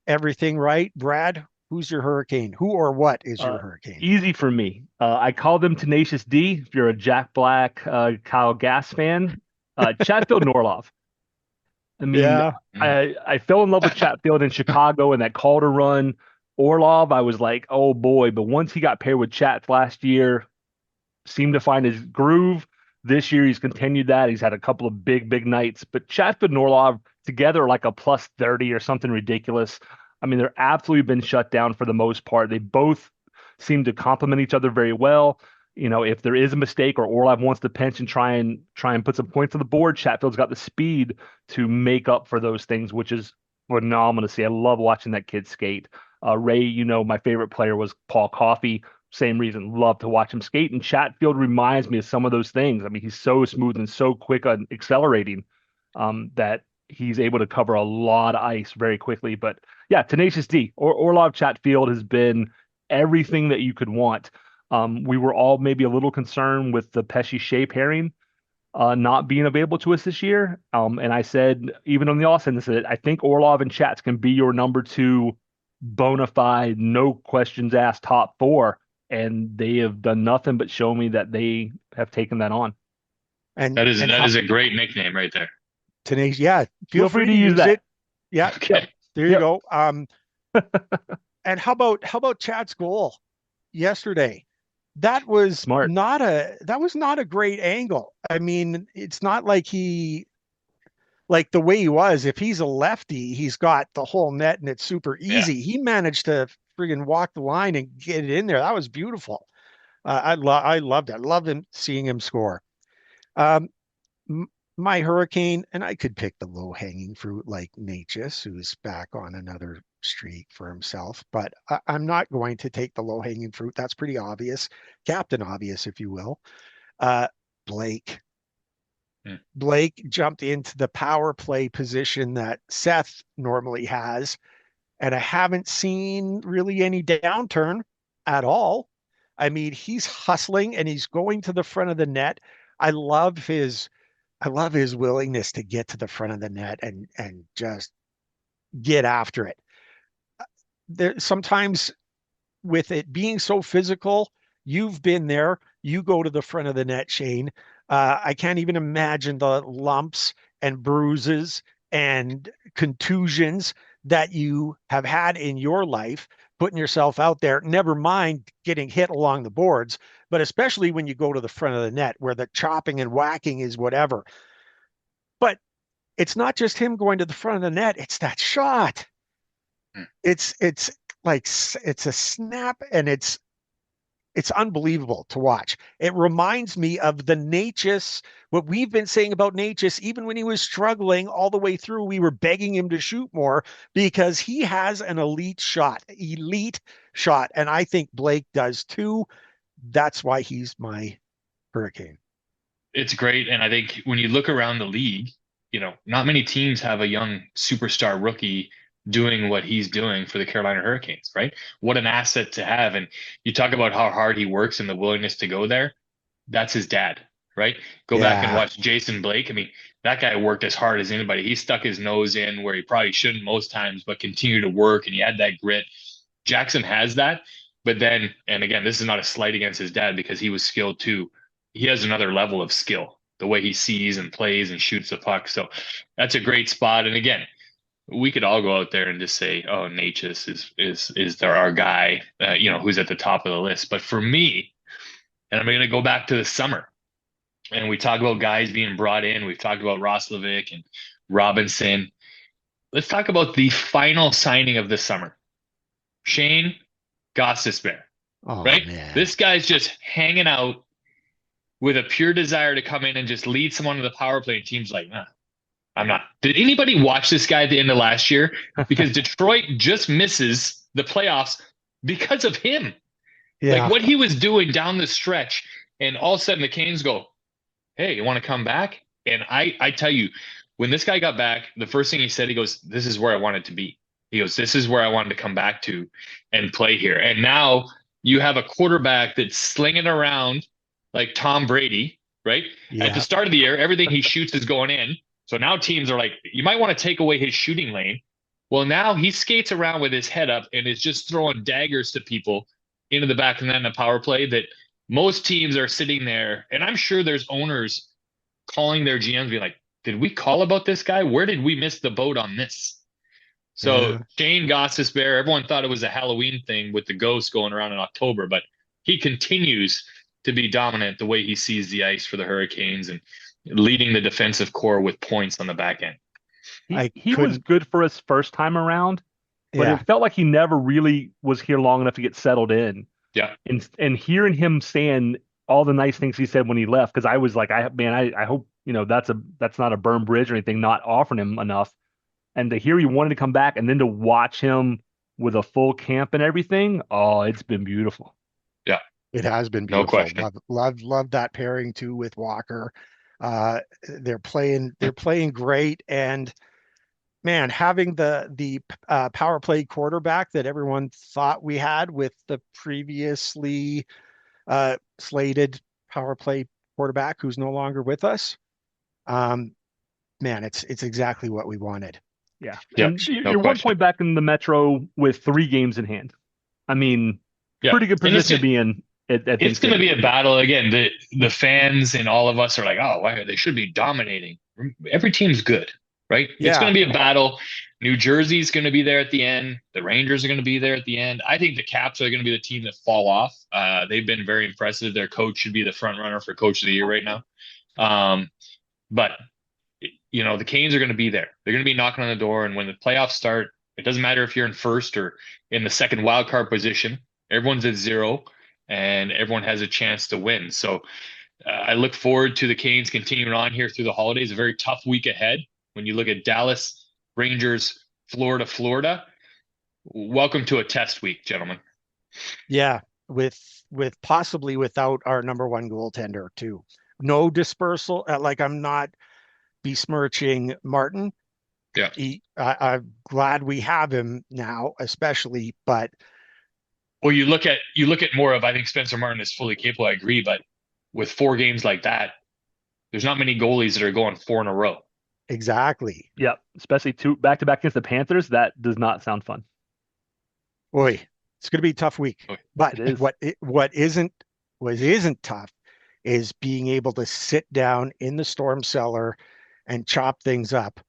everything right. Brad, who's your Hurricane? Who or what is your Hurricane? Easy for me. I call them Tenacious D. If you're a Jack Black, Kyle Gass fan, Chatfield Norlov. I mean, Yeah. I fell in love with Chatfield in Chicago and that Calder run. Orlov, I was like, oh boy. But once he got paired with Chats last year, seemed to find his groove. This year, he's continued that. He's had a couple of big nights. But Chatfield and Orlov together like a plus 30 or something ridiculous. I mean, they're absolutely been shut down for the most part. They both seem to complement each other very well. If there is a mistake or Orlov wants to pinch and try and put some points on the board, Chatfield's got the speed to make up for those things, which is phenomenal to see. I love watching that kid skate. Ray, my favorite player was Paul Coffey. Same reason, love to watch him skate. And Chatfield reminds me of some of those things. I mean, he's so smooth and so quick on accelerating that he's able to cover a lot of ice very quickly. But yeah, Tenacious D. Orlov Chatfield has been everything that you could want. We were all maybe a little concerned with the Pesci Shea pairing not being available to us this year. And I said, even on the offense, I think Orlov and Chats can be your number two bona fide, no questions asked top four. And they have done nothing but show me that they have taken that on. And that is a great nickname right there. Tenacious, yeah. Feel free to use that. It. Yeah. Okay. There you go. And how about Chad's goal yesterday? That was smart. not a great angle. I mean, it's not like the way he was. If he's a lefty, he's got the whole net and it's super easy. Yeah. He managed to friggin' walk the line and get it in there. That was beautiful. I loved it. I loved seeing him score. My Hurricane, and I could pick the low-hanging fruit like Natchez, who's back on another streak for himself, but I'm not going to take the low-hanging fruit. That's pretty obvious. Captain Obvious, if you will. Blake. Blake jumped into the power play position that Seth normally has, and I haven't seen really any downturn at all. I mean, he's hustling and he's going to the front of the net. I love his willingness to get to the front of the net and just get after it. There sometimes with it being so physical, you've been there. You go to the front of the net, Shane. I can't even imagine the lumps and bruises and contusions that you have had in your life, putting yourself out there, never mind getting hit along the boards, but especially when you go to the front of the net where the chopping and whacking is whatever. But it's not just him going to the front of the net, it's that shot. It's a snap, and it's It's unbelievable to watch. It reminds me of the Natchez, what we've been saying about Natchez, even when he was struggling all the way through, we were begging him to shoot more because he has an elite shot. And I think Blake does too. That's why he's my Hurricane. It's great. And I think when you look around the league, not many teams have a young superstar rookie doing what he's doing for the Carolina Hurricanes, right? What an asset to have. And you talk about how hard he works and the willingness to go there. That's his dad, right? Go back and watch Jason Blake. I mean, that guy worked as hard as anybody. He stuck his nose in where he probably shouldn't most times, but continued to work, and he had that grit. Jackson has that. But then, and again, this is not a slight against his dad because he was skilled too. He has another level of skill, the way he sees and plays and shoots the puck. So that's a great spot. And again, we could all go out there and just say, "Oh, Natchez is there our guy, who's at the top of the list." But for me, and I'm going to go back to the summer, and we talk about guys being brought in. We've talked about Roslovic and Robinson. Let's talk about the final signing of the summer, Shane Gostisbehere. Oh, right? man. This guy's just hanging out with a pure desire to come in and just lead someone to the power play. And teams like, nah, I'm not. Did anybody watch this guy at the end of last year? Because Detroit just misses the playoffs because of him. Yeah. Like what he was doing down the stretch, and all of a sudden the Canes go, "Hey, you want to come back?" And I tell you, when this guy got back, the first thing he said, he goes, "This is where I wanted to be." He goes, "This is where I wanted to come back to and play here." And now you have a quarterback that's slinging around like Tom Brady, right? Yeah. At the start of the year, everything he shoots is going in. So now teams are like, you might want to take away his shooting lane. Well, now he skates around with his head up and is just throwing daggers to people into the back of the net in a power play that most teams are sitting there. And I'm sure there's owners calling their GMs being like, "Did we call about this guy? Where did we miss the boat on this?" So Shane Gostisbehere, everyone thought it was a Halloween thing with the ghost going around in October, but he continues to be dominant the way he sees the ice for the Hurricanes and leading the defensive core with points on the back end. He was good for us first time around, but it felt like he never really was here long enough to get settled in. Yeah. And hearing him saying all the nice things he said when he left, because I was like, I hope, that's not a burn bridge or anything, not offering him enough. And to hear he wanted to come back and then to watch him with a full camp and everything, oh, it's been beautiful. Yeah. It has been beautiful. No question. Love that pairing too with Walker. They're playing great, and man, having the power play quarterback that everyone thought we had with the previously slated power play quarterback who's no longer with us. Man, it's exactly what we wanted. Yeah. Yep, And no you're one question. point back in the Metro with 3 games in hand. I mean, pretty good position to be in. It's going to be a battle again. The fans and all of us are like, "Oh, they should be dominating." Every team's good, right? Yeah. It's going to be a battle. New Jersey's going to be there at the end. The Rangers are going to be there at the end. I think the Caps are going to be the team that fall off. They've been very impressive. Their coach should be the front runner for Coach of the Year right now. But the Canes are going to be there. They're going to be knocking on the door. And when the playoffs start, it doesn't matter if you're in first or in the second wild card position. Everyone's at 0, and everyone has a chance to win. So I look forward to the Canes continuing on here through the holidays. A very tough week ahead. When you look at Dallas, Rangers, Florida. Welcome to a test week, gentlemen. Yeah, with possibly without our number 1 goaltender too. No dispersal. I'm not besmirching Martin. Yeah. I'm glad we have him now, especially, but well, you look at more of, I think Spencer Martin is fully capable. I agree, but with 4 games like that, there's not many goalies that are going 4 in a row. Exactly. Yep. Especially 2 back-to-back against the Panthers. That does not sound fun. Boy, it's going to be a tough week. But what isn't tough is being able to sit down in the storm cellar and chop things up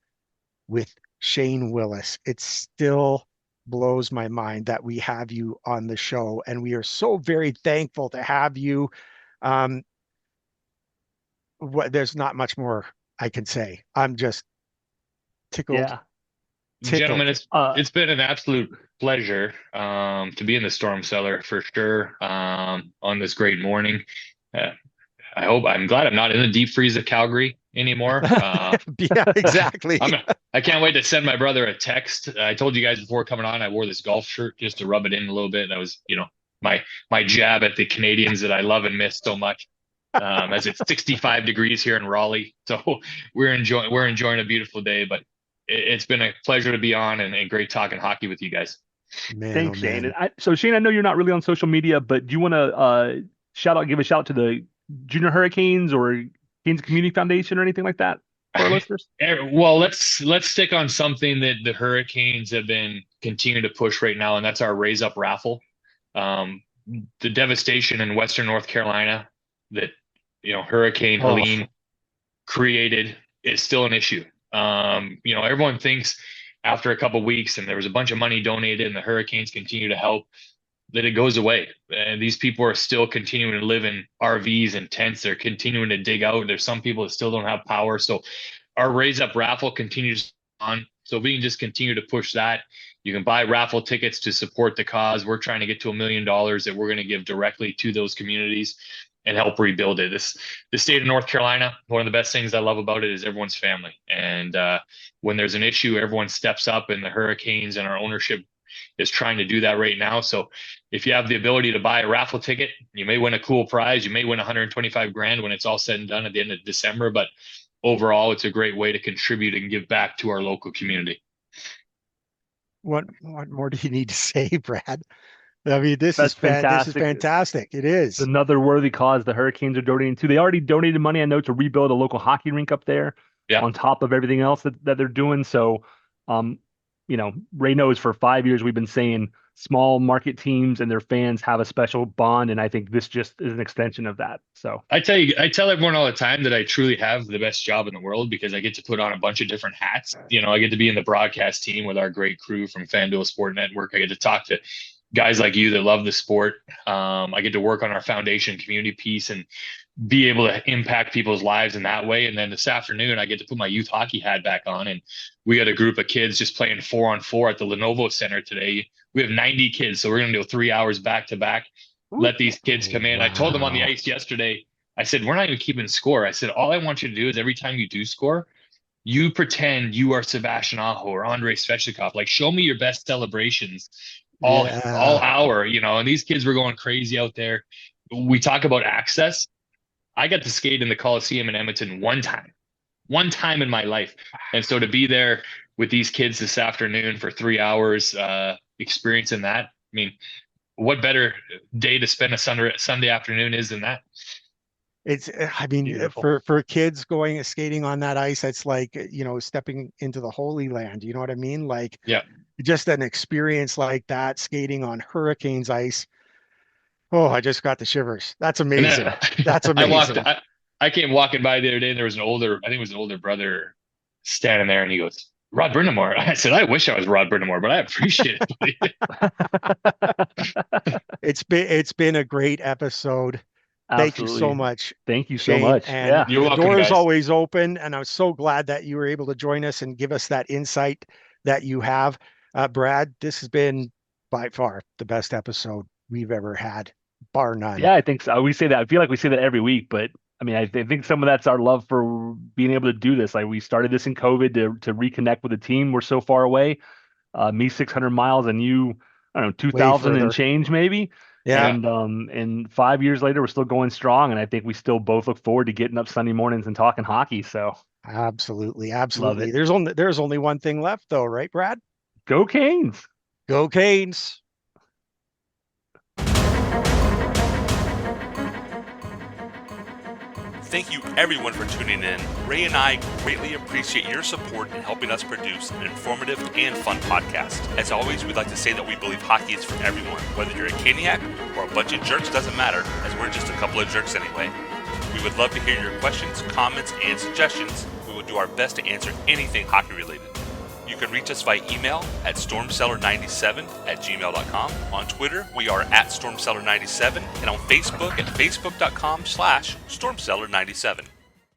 with Shane Willis. It still blows my mind that we have you on the show, and we are so very thankful to have you. There's not much more I can say. I'm just tickled. Yeah. Gentlemen, it's been an absolute pleasure to be in the storm cellar for sure on this great morning. I'm glad I'm not in the deep freeze of Calgary anymore. Yeah, exactly. I can't wait to send my brother a text. I told you guys before coming on, I wore this golf shirt just to rub it in a little bit. That was, my jab at the Canadians that I love and miss so much. As it's 65 degrees here in Raleigh, so we're enjoying a beautiful day. But it's been a pleasure to be on and great talking hockey with you guys. Man, Thanks, oh, Shane. man. And so Shane, I know you're not really on social media, but do you want to give a shout out to the Junior Hurricanes or Canes Community Foundation or anything like that for our listeners? Well, let's stick on something that the Hurricanes have been continuing to push right now, and that's our Raise Up raffle. The devastation in Western North Carolina that Hurricane Helene created is still an issue. Everyone thinks after a couple of weeks and there was a bunch of money donated and the Hurricanes continue to help, that it goes away. And these people are still continuing to live in RVs and tents. They're continuing to dig out. There's some people that still don't have power. So our Raise Up raffle continues on. So we can just continue to push that. You can buy raffle tickets to support the cause. We're trying to get to $1 million that we're going to give directly to those communities and help rebuild it. The state of North Carolina, one of the best things I love about it is everyone's family. And when there's an issue, everyone steps up, and the Hurricanes and our ownership is trying to do that right now. So if you have the ability to buy a raffle ticket, you may win a cool prize. You may win 125 grand when it's all said and done at the end of December. But overall, it's a great way to contribute and give back to our local community. What more do you need to say, Brad? I mean, this is fantastic. It is. It's another worthy cause the Hurricanes are donating to. They already donated money, I know, to rebuild a local hockey rink up there on top of everything else that they're doing. So, Ray knows for 5 years we've been saying small market teams and their fans have a special bond, and I think this just is an extension of that. So I tell everyone all the time that I truly have the best job in the world because I get to put on a bunch of different hats. I get to be in the broadcast team with our great crew from FanDuel Sport Network. I get to talk to guys like you that love the sport. I get to work on our foundation community piece and be able to impact people's lives in that way. And then this afternoon, I get to put my youth hockey hat back on. And we got a group of kids just playing 4-on-4 at the Lenovo Center today. We have 90 kids, so we're going to do 3 hours back to back. Let these kids come in. Wow. I told them on the ice yesterday, I said, we're not even keeping score. I said, all I want you to do is every time you do score, you pretend you are Sebastian Aho or Andrei Svechnikov. Like, show me your best celebrations all hour, and these kids were going crazy out there. We talk about access. I got to skate in the Coliseum in Edmonton one time in my life. And so to be there with these kids this afternoon for 3 hours, experiencing that, I mean, what better day to spend a Sunday afternoon is than that? It's, for kids going skating on that ice, it's like, stepping into the Holy Land. You know what I mean? Like, just an experience like that, skating on Hurricanes ice. Oh, I just got the shivers. That's amazing. That's amazing. I came walking by the other day, and there was an older brother standing there, and he goes, Rod Brind'amour. I said, I wish I was Rod Brind'amour, but I appreciate it. It's been a great episode. Absolutely. Thank you so much. Thank you so much. And You're welcome, the door is guys. always open, and I'm so glad that you were able to join us and give us that insight that you have. Brad, this has been by far the best episode we've ever had, bar none. Yeah, I think so. We say that. I feel like we say that every week, but I mean, I think some of that's our love for being able to do this. Like, we started this in COVID to reconnect with the team. We're so far away. Me 600 miles and you, I don't know, 2,000 and change maybe. Yeah. And 5 years later, we're still going strong. And I think we still both look forward to getting up Sunday mornings and talking hockey. So absolutely. There's only one thing left though, right, Brad? Go Canes. Go Canes. Thank you everyone for tuning in. Ray and I greatly appreciate your support in helping us produce an informative and fun podcast. As always, we'd like to say that we believe hockey is for everyone. Whether you're a Caniac or a bunch of jerks, doesn't matter, as we're just a couple of jerks anyway. We would love to hear your questions, comments, and suggestions. We will do our best to answer anything hockey related. You can reach us via email at stormcellar97@gmail.com. On Twitter, we are at stormcellar97, and on Facebook at facebook.com/stormcellar97.